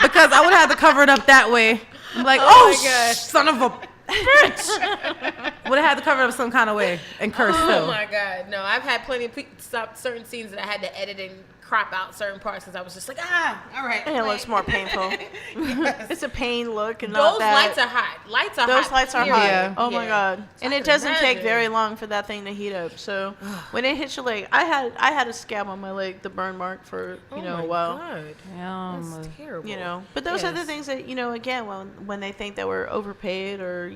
Because I would have to cover it up that way. I'm like, Oh my God. son of a bitch. Would have had to cover it up some kind of way and curse Oh still. my God. No, I've had plenty of stop certain scenes that I had to edit and crop out certain parts because I was just like, all right. And it like- looks more painful. Yes. It's a pain look and all Those that. lights are hot. Lights are Those hot. lights are period. hot. Yeah. Oh my Yeah. God. So And I it can doesn't take imagine. very long for that thing to heat up. So when it hits your leg, I had a scab on my leg, the burn mark for Oh a my while. God. Yum. That's terrible. But those are the Yes. things that again when they think that we're overpaid or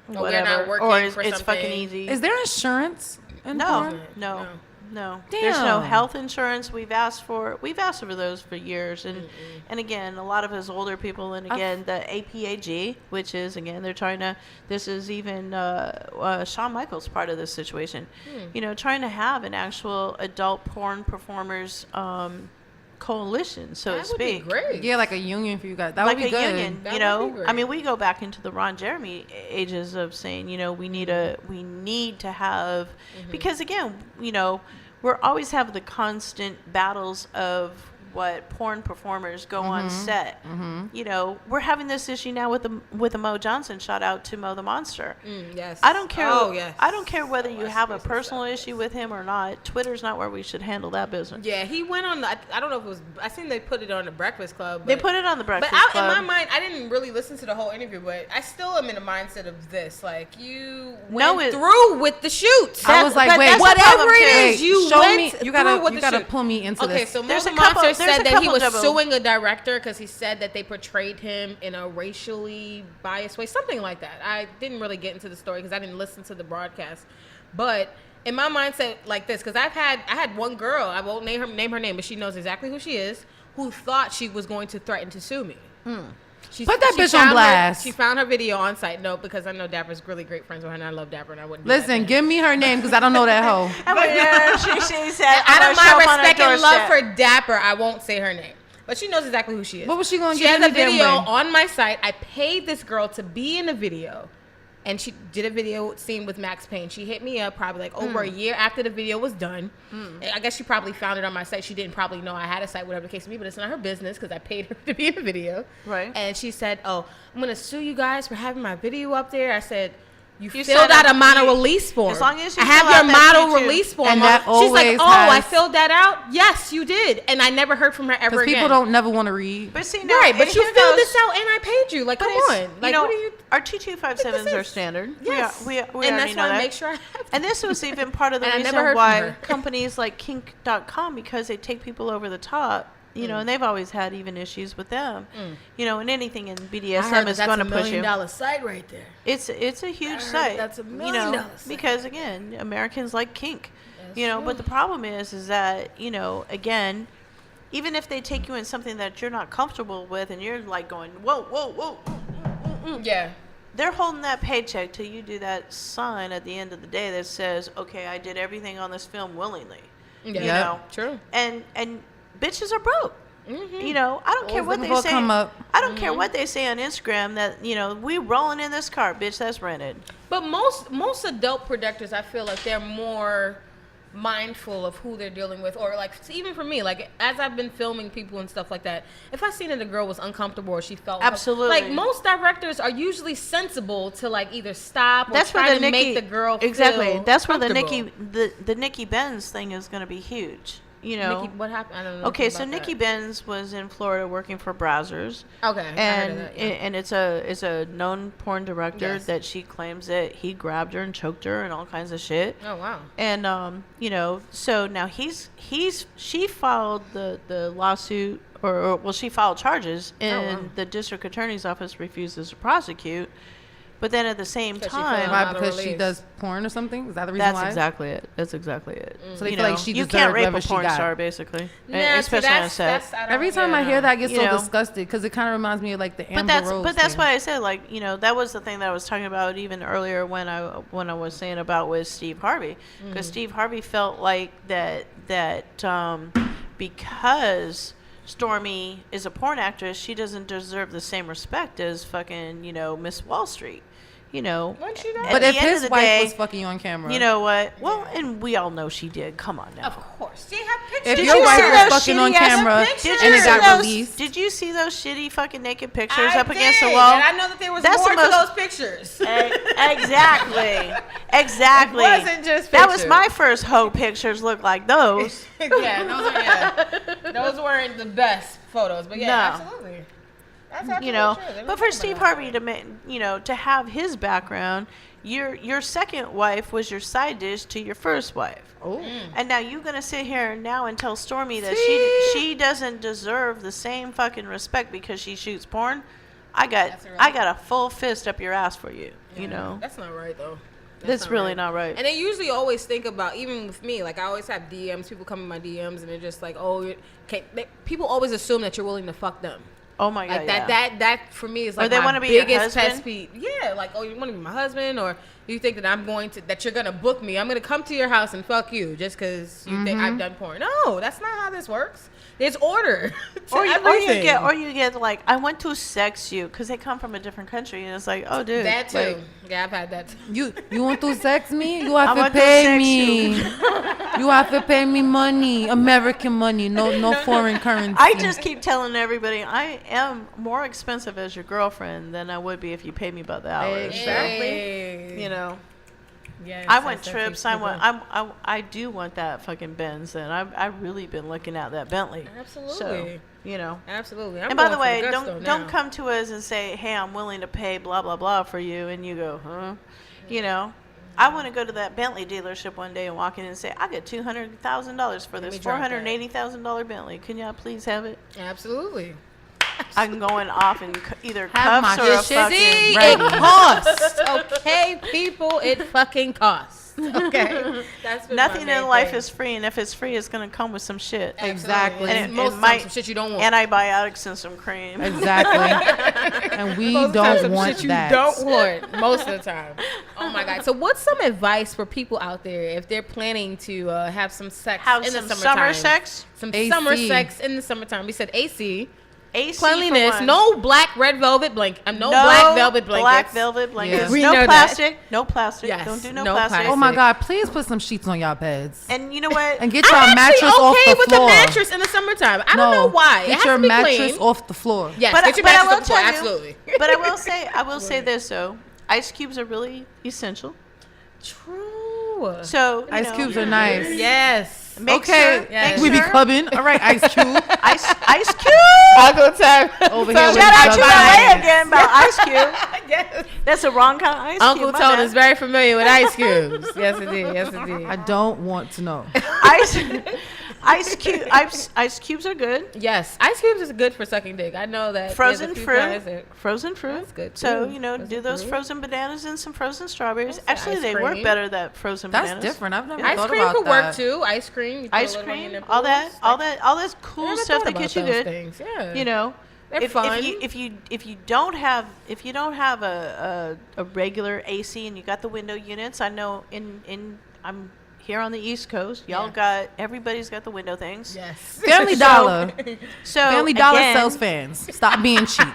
we're whatever, not working or it's for fucking something. easy. Is there insurance in No, porn? no, No. no. There's no Damn. health insurance. We've asked for those for years, and again, a lot of us older people, and again, the APAG, which is again, they're trying to. This is even Shawn Michaels part of this situation. Trying to have an actual adult porn performers coalition, so That to would be speak. great. Yeah, like a union for you guys. That Like would be a good. union, That you would know. be great. I mean, we go back into the Ron Jeremy ages of saying, we need to have because again, we're always have the constant battles of what porn performers go on set. You know, we're having this issue now with the Mo Johnson. Shout out to Mo the Monster. Yes. I don't care. Oh, yes. I don't care whether you that's have a racist personal stuff. issue with him or not. Twitter's not where we should handle that business. Yeah, he went on. I don't know if it was. I seen they put it on the Breakfast Club. They put it on the Breakfast But Club. in my mind, I didn't really listen to the whole interview, but I still am in the mindset of this. Like, you went through with the shoots. I was like, but wait, that's the whatever problem, it too. is, you show went me. You through gotta with the shoot. pull me into Okay, this. so There's Mo a the couple- Monster there's said a that he couple was double- suing a director because he said that they portrayed him in a racially biased way, something like that. I didn't really get into the story because I didn't listen to the broadcast, but in my mindset like this, because I had one girl, I won't name her name, but she knows exactly who she is, who thought she was going to threaten to sue me. Put that bitch on found blast. She found her video on site. No, because I know Dapper's really great friends with her, and I love Dapper, and I wouldn't. Do Listen, that give me her name because I don't know that hoe. She said, out of my respect and love for. for Dapper, I won't say her name, but she knows exactly who she is. What was she gonna She get has in a the damn video ring? on my site. I paid this girl to be in the video. And she did a video scene with Max Payne. She hit me up probably like over a year after the video was done. I guess she probably found it on my site. She didn't probably know I had a site, whatever the case may be, but it's not her business because I paid her to be in the video. Right. And she said, "Oh, I'm going to sue you guys for having my video up there." I said, You said filled out a it. model release form. As long as you I have fill your out that model T2. release form. And that She's like, always "Oh, I has- filled that out." Yes, you did, and I never heard from her ever Because again. people don't never want to read. But see, now, Right, but and you here filled goes- this out, and I paid you. Like, but come it's- on. Like, you know, what are you? our 2257s This are is- standard. Yes, we and already that's know why that. I make sure I have. And this was even part of the And I reason never heard from why her. companies like kink.com, because they take people over the top, you know, and they've always had even issues with them. You know, and anything in BDSM is going to push you. $1 million site right there. It's a huge heard site. that's $1 you million know, site. because again, Americans like kink. That's You know, true. but the problem is that, you know, again, even if they take you in something that you're not comfortable with and you're like going, whoa, whoa, whoa, Yeah. they're holding that paycheck till you do that sign at the end of the day that says, okay, I did everything on this film willingly. Yeah. You know? True. And bitches are broke. You know, I don't care Always what looking they for a say. come up. I don't care what they say on Instagram that, you know, we rolling in this car, bitch, that's rented. But most adult producers, I feel like they're more mindful of who they're dealing with, or like even for me, like as I've been filming people and stuff like that, if I seen that a girl was uncomfortable or she felt Absolutely. like most directors are usually sensible to like either stop or That's try where to the Nikki, make the girl exactly. feel That's where the comfortable. the Nikki Benz thing is going to be huge. You know. Nikki, what happened? I don't know. Okay, anything so about Nikki that. Benz was in Florida working for Brazzers. Okay, I heard And of that, yeah. and it's a known porn director Yes. that she claims that he grabbed her and choked her and all kinds of shit. Oh wow. And you know, so now she filed the lawsuit, or well, she filed charges, and wow. the district attorney's office refuses to prosecute. But then at the same 'Cause she time, filed Why? Not a Because she release. does porn or something? Is that the reason that's why? exactly it. That's exactly it. So they You feel like know, she you deserved can't rape whatever a she porn got. star, basically, Nah, especially see, on a set. I don't- Every time yeah, I hear no. that, I get You so know? disgusted because it kind of reminds me of like the Amber Rose But that's thing. why I said, like, you know, that was the thing that I was talking about even earlier when I was saying about with Steve Harvey, because Steve Harvey felt like that because Stormy is a porn actress, she doesn't deserve the same respect as fucking, you know, Miss Wall Street. You know, Wasn't she that? at But the if end of his the wife day, was fucking you on camera, you know what? Well, and we all know she did. Come on now. Of course. She had pictures. if Did your you wife see was those fucking on shitty ass camera pictures? and it see got those- released, Did you see those shitty fucking naked pictures I up against the did, wall? and I know that there was That's more the to most- those pictures. Exactly. Exactly. It wasn't just that was pictures. my first hoe pictures look like those. Those weren't the best photos, but yeah, No. absolutely. That's absolutely You know, true. They but don't for talk Steve about Harvey to have his background, your second wife was your side dish to your first wife. oh, And now you're gonna sit here now and tell Stormy that See? she doesn't deserve the same fucking respect because she shoots porn. I got That's right. I got a full fist up your ass for you. Yeah, You know, that's not right though. that's really not right. And they usually always think about, even with me, like I always have DMs. People come in my DMs and they're just like, "Oh, people always assume that you're willing to fuck them." Oh my god, Like yeah. that for me is like they my wanna be your biggest pet husband? peeve. Yeah, like, oh, you want to be my husband, or you think that you're gonna book me? I'm gonna come to your house and fuck you just because you think I've done porn. No, that's not how this works. There's order. Or you get like, I want to sex you, because they come from a different country, and it's like, oh, dude. That too. Like, Yeah, I've had that too. You want to sex me? You I have to want to pay sex me. You have to pay me money, American money, no foreign currency. I just keep telling everybody I am more expensive as your girlfriend than I would be if you paid me by the hour. Exactly. You know. Yes, I want trips. I do want that fucking Benz, and I've really been looking at that Bentley. Absolutely. So, you know. Absolutely. And by the way, don't come to us and say, hey, I'm willing to pay blah blah blah for you, and you go, huh? You know. I want to go to that Bentley dealership one day and walk in and say, I get $200,000 for this $480,000 Bentley. Can y'all please have it? Absolutely. I'm going off in either Have cuffs my or a shit fucking. It costs. Okay, people, it fucking costs. Okay. That's been Nothing my in main life thing. is free, and if it's free, it's gonna come with some shit. Exactly. And And most it of the might- time, some shit you don't want. Antibiotics and some cream. Exactly. And we Most of the time, don't some want shit that. you don't want most of the time. Oh my god. So what's some advice for people out there if they're planning to have some sex Have in some the summertime? summer sex. Some AC. summer sex in the summertime. We said AC. AC Cleanliness. for one. No black red velvet blanket. No black velvet blankets. Black velvet blankets. Yeah. We No know that. plastic. No plastic. Yes, Don't do no no plastic. Oh my God! Please put some sheets on y'all beds And you know what? and get your I'm mattress actually off okay the with floor. the mattress in the summertime. I don't know why. It Get has your to be mattress clean. off the floor. Yes, But- get your but I mattress will off the floor. tell you- Absolutely. But I will say this though. Ice cubes are really essential. True. So you Ice know, cubes are nice. Yes. Make Okay, sure, Yes. make we be sure- clubbing. All right, Ice Cube. Ice Cube. UncleTone. Over here with Shout out to Doug LA Ice. again about Ice Cube. Yes. That's the wrong kind of ice cube. my UncleTone bad. is very familiar with ice cubes. Yes, indeed. Yes, indeed. I don't want to know. Ice cubes are good. Yes, ice cubes is good for sucking dick. I know that. Frozen there's a few fruit. guys that- Frozen fruit. That's good, So too. you know, Frozen do those fruit. frozen bananas and some frozen strawberries. What's that, Actually, ice they work cream? better. That frozen That's bananas. different. I've never Ice thought cream about could that. work too. Ice cream. You put a Ice little on your cream. All nipples. that cool Never stuff thought that about gets you those good. things. Yeah. You know. They're fun. If you don't have a regular AC and you got the window units, I know I'm here on the East Coast. Y'all everybody's got the window things. Yes. Family Dollar. So Family Dollar again, sells fans. Stop being cheap.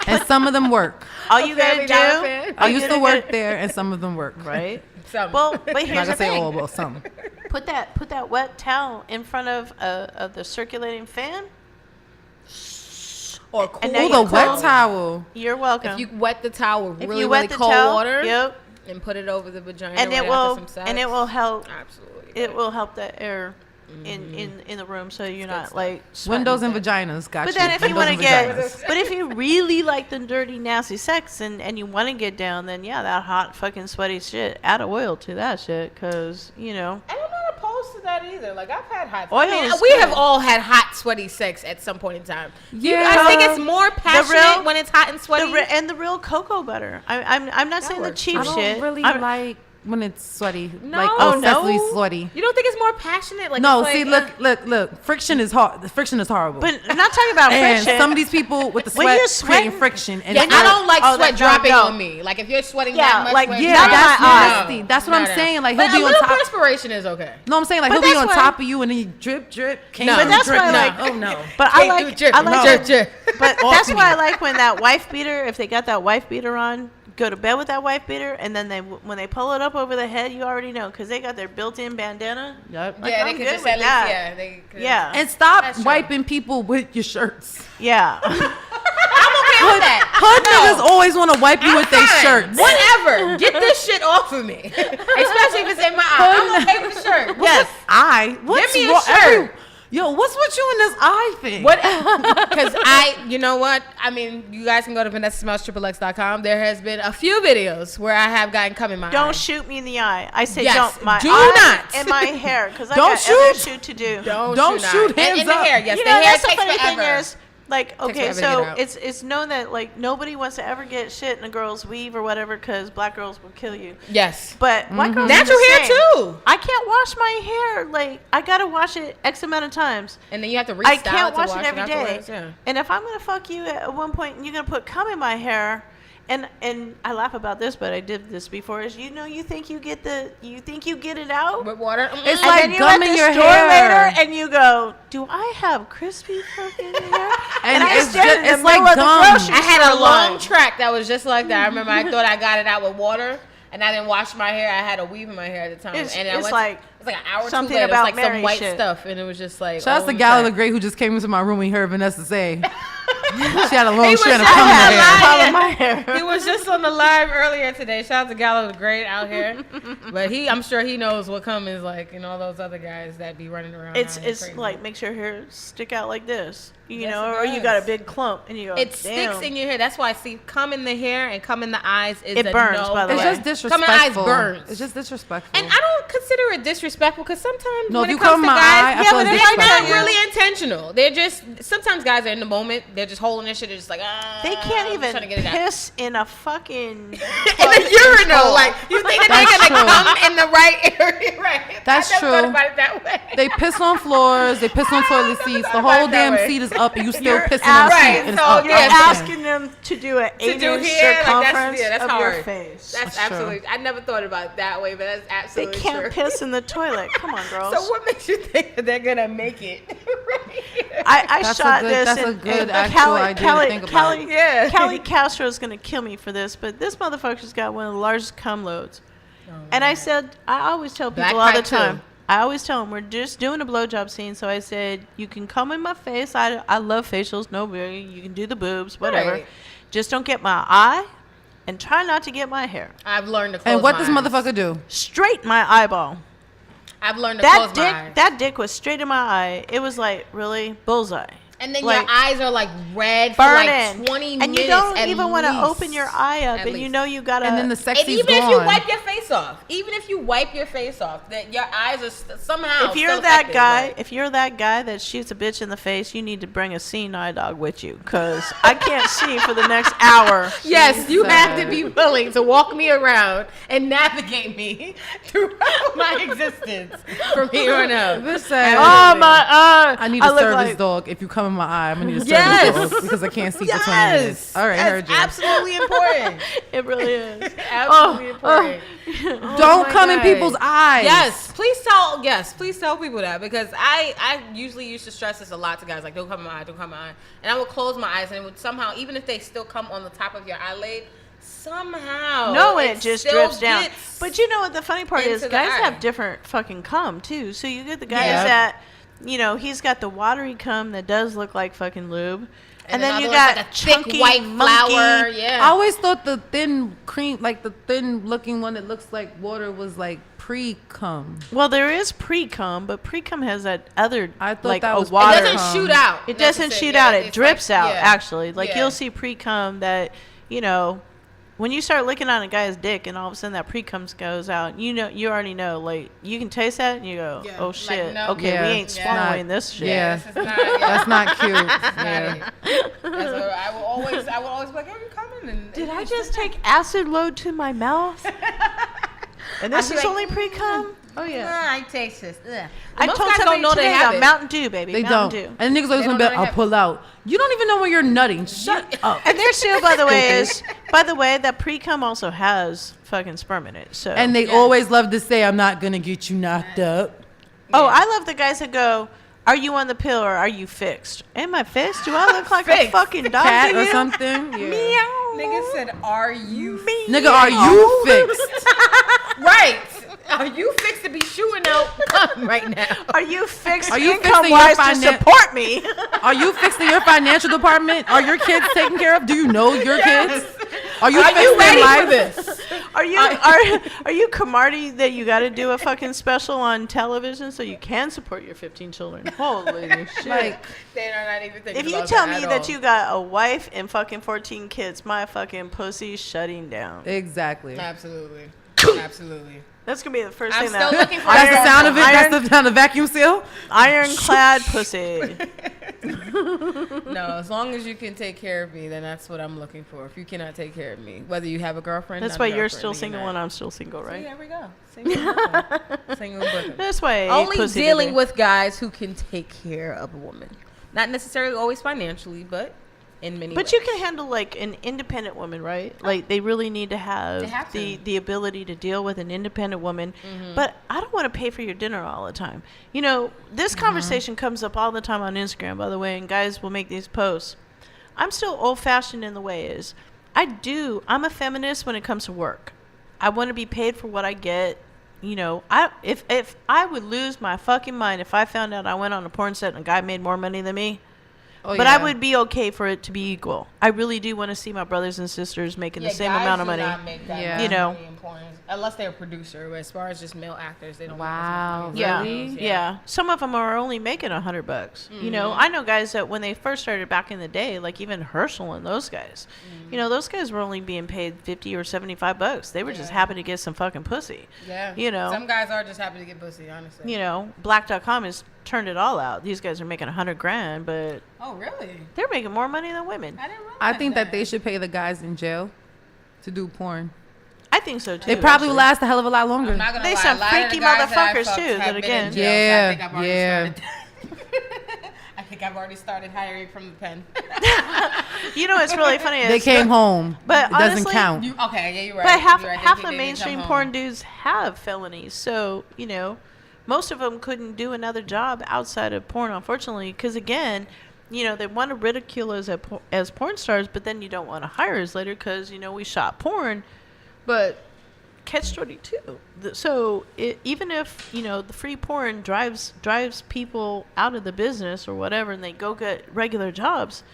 And some of them work. all you gotta Family Dollar do. fan. I used to work there, and some of them work. Right. Some. Well, but I'm not here's gonna the say thing. all, well, some. Put that wet towel in front of the circulating fan. Or cool. And now Ooh, you the cold. wet towel. You're welcome. If you wet the towel with If really, you wet really the cold towel, water yep, and put it over the vagina and right it will after some sex. and it will help. Absolutely. It will help the air in the room, so you're not like sweating. Windows and vaginas. Got But you. then if you Windows want to and get, vaginas. but if you really like the dirty, nasty sex and you want to get down, then yeah, that hot fucking sweaty shit. Add oil to that shit, cause you know. And I'm not opposed to that either. Like I've had hot. Oil I mean, is we good. have all had hot, sweaty sex at some point in time. Yeah. I think it's more passionate when it's hot and sweaty. And the real cocoa butter. I'm not saying the works cheap I don't shit. really I'm- like when it's sweaty. No. Like Oh, obsessively no? sweaty. You don't think it's more passionate? Like No, it's see, like, look. Friction is hard. The friction is horrible. But I'm not talking about and friction. some of these people with the When sweat you're creating sweating- friction. And Yeah, it's I not- don't like Oh, sweat that- dropping no. on me. Like if you're sweating Yeah, that much, like, sweat, Yeah, Not that's my eye. nasty. That's what I'm saying. Like but he'll be a on little top. perspiration is okay. No, I'm saying like But he'll be that's on why- top of you and then you drip. Can't No. do But that's drip. why I No. like- Oh no. But I Can't do like, drip, I like, drip, drip. but Off that's me. why I like when that wife beater, if they got that wife beater on, go to bed with that wife beater, and then when they pull it up over the head, you already know because they got their built-in bandana. Yep. Yeah, I'm they could good just with at least, that. yeah, they could. Yeah, And stop That's true. wiping people with your shirts. yeah. I'm okay with that. Hood niggas always want to wipe you with their Fine. shirts. Whatever. Get this shit off of me. Especially if it's in my eye. I'm okay with the shirt. Yes. What's Give me a wrong? shirt. Yo, what's with you in this eye thing? What? Because you know what? I mean, you guys can go to VanessaSmilez.com. There has been a few videos where I have gotten cum in my eye. Don't shoot me in the eye. I say Yes, don't. My do eye not. and my hair because I Don't got other shoot. shoot to do. Don't shoot and hands in the up. hair. Yes, You the know, hair that's the takes funny thing forever. is, like, Takes okay, forever to so get out. it's known that like nobody wants to ever get shit in a girl's weave or whatever because black girls will kill you. Yes. But white girls Natural are the hair same. too. I can't wash my hair. Like I gotta wash it X amount of times. And then you have to I restyle can't to wash wash it every day. afterwards. Yeah. And if I'm gonna fuck you at one point and you're gonna put cum in my hair, and I laugh about this, but I did this before. Is you think you get it out With water. It's and like then you gum at in the your store hair. later and you go, do I have crispy fucking hair? And I it's stand in the it's middle like of the gum. grocery I had a store long line. track that was just like that. I remember I thought I got it out with water, and I didn't wash my hair. I had a weave in my hair at the time, It's like it was like an hour or two something later. It was about like Mary some white shit. stuff, and it was just like. Shout out to oh, Gala the crap. Great who just came into my room and he heard Vanessa say she had a long was strand of just cum in her lying. hair. All of my hair. He was just on the live earlier today. Shout out to Gallo the Great out here, but I'm sure he knows what cum is like, and all those other guys that be running around. It's out here crazy. like makes your hair stick out like this, Yes, or it you got a does. big clump and you go, It damn. sticks in your hair. That's why I see cum in the hair and cum in the eyes is It a burns, no. by the It's way. just disrespectful. Cum in the eyes burns. It's just disrespectful. And I don't consider it disrespectful because sometimes No, when if it you comes come to my guys, eye, I feel but it's they're not disrespectful. really intentional. They're just sometimes guys are in the moment. They're just holding their shit. They're just like They can't I'm even trying to get it out. piss in a fucking in the urinal. Like you think that That's they're gonna true. come in the right area, right? That's I never thought true. about it that way. They piss on floors. They piss on toilet never seats. thought The about whole it that damn way. seat is up, and you still You're pissing on the right, seat. And it's so up. you're You're all the time. asking them to do an To do 8-inch here, like, circumference that's of hard. your face. That's That's true. absolutely. I never thought about it that way, but that's They absolutely can't true. piss in the toilet. Come on, girls. So what makes you think that they're gonna make it? Right. I That's a shot good- this. that's a and, good and actual Callie, idea to Callie, think about. Callie, Yeah. Callie Castro is going to kill me for this, but this motherfucker's got one of the largest cum loads. And I said, I always tell people Black all the pipe too. time. I always tell them we're just doing a blowjob scene. So I said, you can come in my face. I love facials. No worry. You can do the boobs, whatever. Right. Just don't get my eye, and try not to get my hair. I've learned to close And what my does eyes. motherfucker do? Straight my eyeball. I've learned to close my eyes. That dick was straight in my eye. It was like really bullseye. And then like, your eyes are like red burning. for like 20 minutes. And you don't at even want to least. open your eye up, At and you least. know you gotta. And then the And sexy's even gone. if you wipe your face off, that your eyes are somehow. if you're still that affected, guy, like- if you're that guy that shoots a bitch in the face, you need to bring a seeing eye dog with you, cause I can't see for the next hour. yes, you have to Jesus. be willing to walk me around and navigate me throughout my existence from here on out. This said, Oh my eye! I need a look service like, dog. If you come in my eye, I'm gonna need a Yes. service dog because I can't see for 20 Yes, minutes. All right, that's heard you. absolutely important. It really is. Absolutely important. Don't my come in God. people's eyes. Yes, please tell people that because I usually used to stress this a lot to guys like don't come in my eye, don't come in my eye, and I would close my eyes and it would somehow even if they still come on the top of your eyelid, somehow No, it just still drips down. gets But you know what the funny part is? into the Guys eye. have different fucking cum too. So you get the guys Yeah. that, he's got the watery cum that does look like fucking lube, and then you another got one's like a thick chunky white monkey. flower. I Yeah, always thought the thin cream, like the thin looking one that looks like water, was like pre-cum. Well, there is pre-cum, but pre-cum has that other I thought like that a was it water. cum. doesn't shoot out. It doesn't necessarily. shoot Yeah, out. It it's drips like- out. yeah. Actually, like Yeah. you'll see pre-cum that when you start looking on a guy's dick and all of a sudden that pre-cum goes out, you already know. Like you can taste that and you go, Yeah, oh like, shit, no. okay, Yeah, we ain't yeah. swallowing this shit. Yeah. This is not, yeah. That's not cute. That's not Yeah. it. That's what I will always be like, are you coming? And Did I just take acid load to my mouth? And this I'd be is like, only pre-cum? Oh yeah. I taste this. Ugh. I Most told guys somebody don't know they today have about it. Mountain Dew, baby. They Mountain don't. Dew. And niggas always They gonna don't be know like, they I'll have- pull out. You don't even know when you're nutting. Shut up. And their seal, by the way, is that pre-cum also has fucking sperm in it. So And they Yes. always love to say, I'm not gonna get you knocked up. oh, I love the guys that go, "Are you on the pill or are you fixed?" Am I fixed? Do I look like a Fixed. fucking dog Cat to or you? something. Yeah. Meow. Nigga said, are you Nigga, are you fixed? right? Are you fixed to be shooting out cum right now? Are you fixed Are you income-wise to fixing your support me? Are you fixing your financial department? Are your kids taken care of? Do you know your kids? Are you Are fixing you ready life? for this? Are you Camardi that you got to do a fucking special on television so you can support your 15 children? Holy shit! Like, They are not even thinking If you about tell that me at that all. you got a wife and fucking 14 kids, my fucking pussy's shutting down. exactly. Absolutely. Absolutely. That's gonna be the first I'm thing still that looking for That's the Iron- sound of it. Iron- That's the sound of vacuum seal. ironclad pussy. No, as long as you can take care of me, then that's what I'm looking for. If you cannot take care of me, whether you have a girlfriend, That's not why a you're girlfriend, still then single you're and not. I'm still single, See, right? there we go. Single Brooklyn. Single Brooklyn. That's why I ate Only pussy dealing today. with guys who can take care of a woman. Not necessarily always financially, but in many ways. But you can handle like an independent woman, right? Like they really need to have, the ability to deal with an independent woman. But I don't want to pay for your dinner all the time. You know, this conversation comes up all the time on Instagram, by the way, and guys will make these posts. I'm still old-fashioned in the way is I'm a feminist when it comes to work. I want to be paid for what I get. You know, if I would lose my fucking mind if I found out I went on a porn set and a guy made more money than me. But I would be okay for it to be equal. I really do want to see my brothers and sisters making the same amount of money. Not make that you know, in porn, unless they're a producer. But as far as just male actors, they don't. Wow, make as much really? money. Yeah. Some of them are only making $100. You know, I know guys that when they first started back in the day, like even Herschel and those guys, you know, those guys were only being paid $50 or $75. They were just happy to get some fucking pussy. Yeah. You know, some guys are just happy to get pussy, honestly. You know, Black.com has turned it all out. These guys are making $100,000, but oh really? They're making more money than women. I didn't realize I think that they should pay the guys in jail to do porn. I think so too. They probably will last a hell of a lot longer. I'm not gonna They lie, some a lot of the freaky guys that I motherfuckers, fucked too, have that been in again. jail, so I think I've already Yeah. started. I think I've already started hiring from the pen. You know, it's really funny. They came home, but it doesn't honestly, count. Okay, yeah, you're right. But half You're right. half They the didn't come mainstream home. porn dudes have felonies, so you know, most of them couldn't do another job outside of porn, unfortunately, because again, you know, they want to ridicule us as porn stars, but then you don't want to hire us later because you know we shot porn, but catch-22. So even if you know the free porn drives people out of the business or whatever, and they go get regular jobs,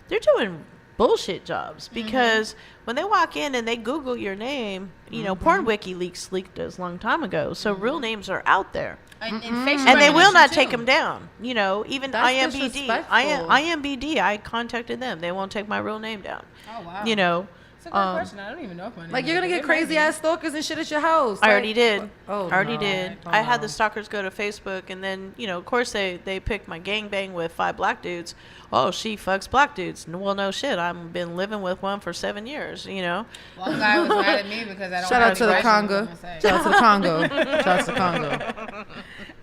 they're doing bullshit jobs because when they walk in and they Google your name, you know, Porn WikiLeaks leaked us a long time ago, so real names are out there. And facial And they will recognition, not too. take them down. You know, even That's IMBD. disrespectful. IMBD, I contacted them. They won't take my real name down. Oh wow. You know, It's a good question. I don't even know if my name Like is, you're gonna but get it might crazy be. ass stalkers and shit at your house. I already did. Oh, I already no. did. Oh, I had no. the stalkers go to Facebook, and then, you know, of course they picked my gangbang with 5 black dudes. Oh, she fucks black dudes. Well, no shit. I've been living with one for 7 years, you know. One guy was mad at me because I don't Shout have out to the any Congo. license, I'm Shout out to the Congo. Shout out to the Congo.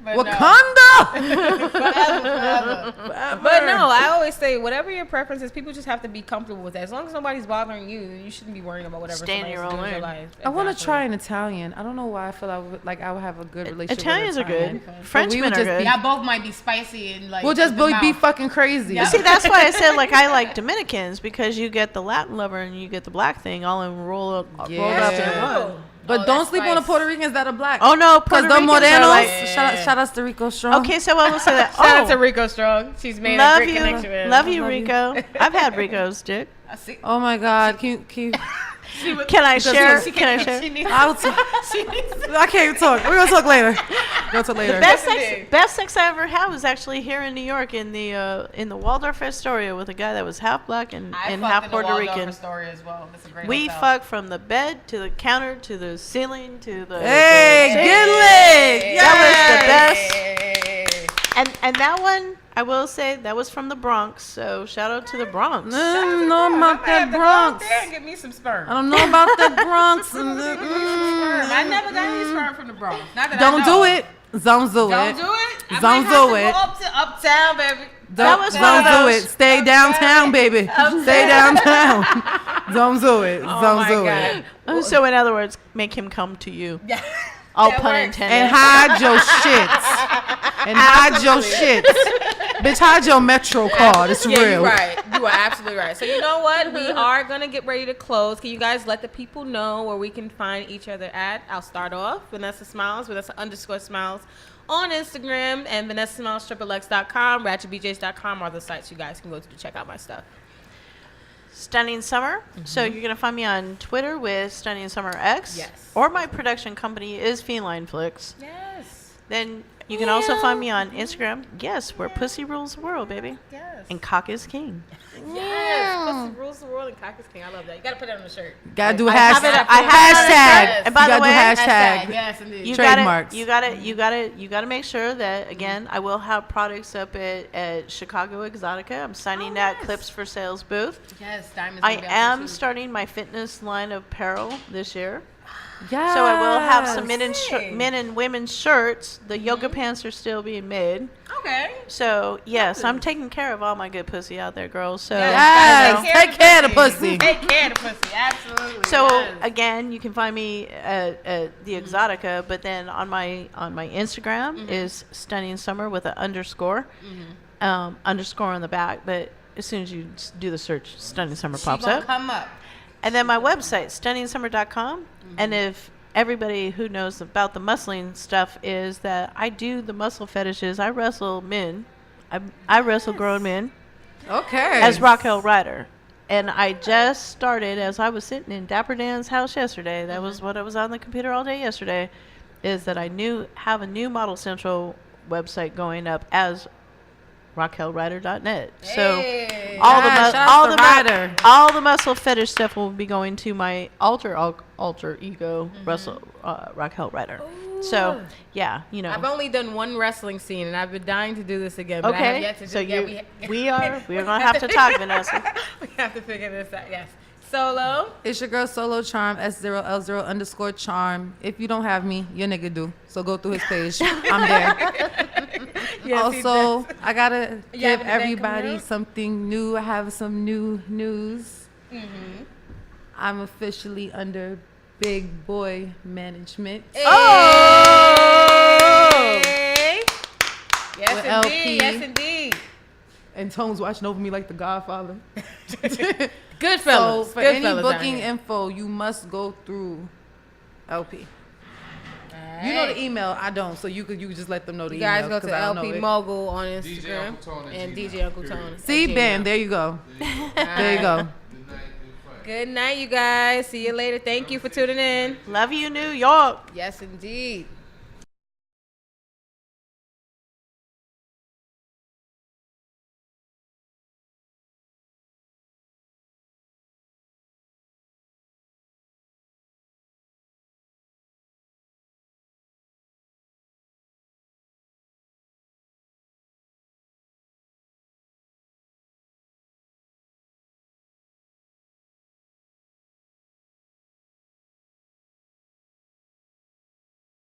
But no. Wakanda. Forever. But no, I always say whatever your preference is, people just have to be comfortable with that. As long as nobody's bothering you, you shouldn't be worrying about whatever Stay in somebody your else is own doing in your lane. life. I want to Exactly. try an Italian. I don't know why I feel I would have a good relationship. Italians with are Italian. good. But we Frenchmen would are just good. be- Y'all both might be spicy and like. We'll just the be mouth. fucking crazy. Yeah. See, that's why I said like I like Dominicans because you get the Latin lover and you get the black thing all in rolled up in Yeah. one. But Oh, don't that's sleep on the spice. Puerto Ricans that are black. Oh no, because Puerto the Ricans are Morenos. like, Shout out to Rico Strong. okay, so I will say that. Shout out to Oh, Rico Strong. She's made a love great connection you, with love you, Love you. Rico. I've had Rico's dick. I see. Oh my God. Can you Can I share? She Can I can't- share? She needs. I'll t- She needs. I can't even talk. We're gonna talk later. We'll talk later. Best sex I ever had was actually here in New York in the Waldorf Astoria with a guy that was half black and I fucked half in the Puerto Waldorf Rican. Astoria as well. That's a great We hotel. fucked from the bed to the counter to the ceiling to the. Hey, the- get lit. That was the Hey. And that one, I will say, that was from the Bronx. So shout out to the Bronx. I don't know I about might have that to go out Bronx. there and get me some sperm. I don't know about that Bronx. Sperm. I never got any sperm from the Bronx. Not that I Don't know. do it. Don't do Don't it. do it. I Don't might have do to it. Go up to uptown, baby. Don't, was one of don't do those- it. Stay downtown, baby. Stay downtown. Don't do it. Oh Don't my do God. it. So in other words, make him come to you. Yeah. All That pun works. intended. And hide your shit. And hide your shit. Bitch, hide your Metro card. It's Yeah, real. you're right. You are absolutely right. So you know what? We are gonna get ready to close. Can you guys let the people know where we can find each other at? I'll start off. Vanessa Smiles, Vanessa_Smiles on Instagram, and VanessaSmilesXXX.com, RatchetBJs.com are the sites you guys can go to check out my stuff. Stunning Summer. So you're gonna find me on Twitter with Stunning Summer X. Yes. Or my production company is Feline Flicks. Yes. Then you can also find me on Instagram. Yes, where pussy rules the world, baby. Yes. And cock is king. Yes. Pussy rules the world and cock is king. I love that. You gotta put that on the shirt. Gotta do I have hashtag. it- I have it on a Hashtag. shirt. And by You the gotta do way- hashtag. Yes, indeed. You Trademarks. You gotta make sure that again. I will have products up at Chicago Exotica. I'm signing that yes. Clips for Sales booth. Yes, diamonds. I gonna be out there, am too. starting my fitness line of apparel this year. Yes. So I will have some men Hey. and women's shirts. The yoga pants are still being made. Oh, Okay. So yes, I'm taking care of all my good pussy out there, girls. So Yes, take care of the pussy. Take care of the pussy. Absolutely. So yes. again, you can find me at the Exotica, but then on my Instagram is Stunning Summer with an underscore, underscore on the back. But as soon as you do the search, Stunning Summer pops up. Come up. And then my website, stunningsummer.com. And if everybody who knows about the muscling stuff is that I do the muscle fetishes. I wrestle men. I wrestle grown men. Okay. As Raquel Ryder. And I just started as I was sitting in Dapper Dan's house yesterday. That was what I was on the computer all day yesterday. Is that I have a new Model Central website going up as RaquelRyder.net. So all all the muscle fetish stuff will be going to my alter ego Raquel Ryder. So yeah, you know. I've only done one wrestling scene, and I've been dying to do this again. But I have yet to do we're gonna have to talk, Vanessa. We have to figure this out. Yes. Solo. It's your girl Solo Charm, S0L0_charm. If you don't have me, your nigga do. So go through his page. I'm there. Yes, also, I gotta give have an event everybody coming up? something new. I have some new news. I'm officially under big boy management. Hey. Yes, With indeed. LP. Yes, indeed. And Tone's watching over me like the Godfather. Good fellas. So for Good any fellas out booking here. info, you must go through LP. You know the email, I don't, so you could just let them know the You email. guys go 'cause to I don't know LP it. Mogul on DJ Instagram UncleTone and IG, DJ UncleTone. period. See, at bam, Gmail. there you go. There you go. Good night, good fight. Good night, you guys. See you later. Thank you for tuning in. Love you, New York. Yes, indeed.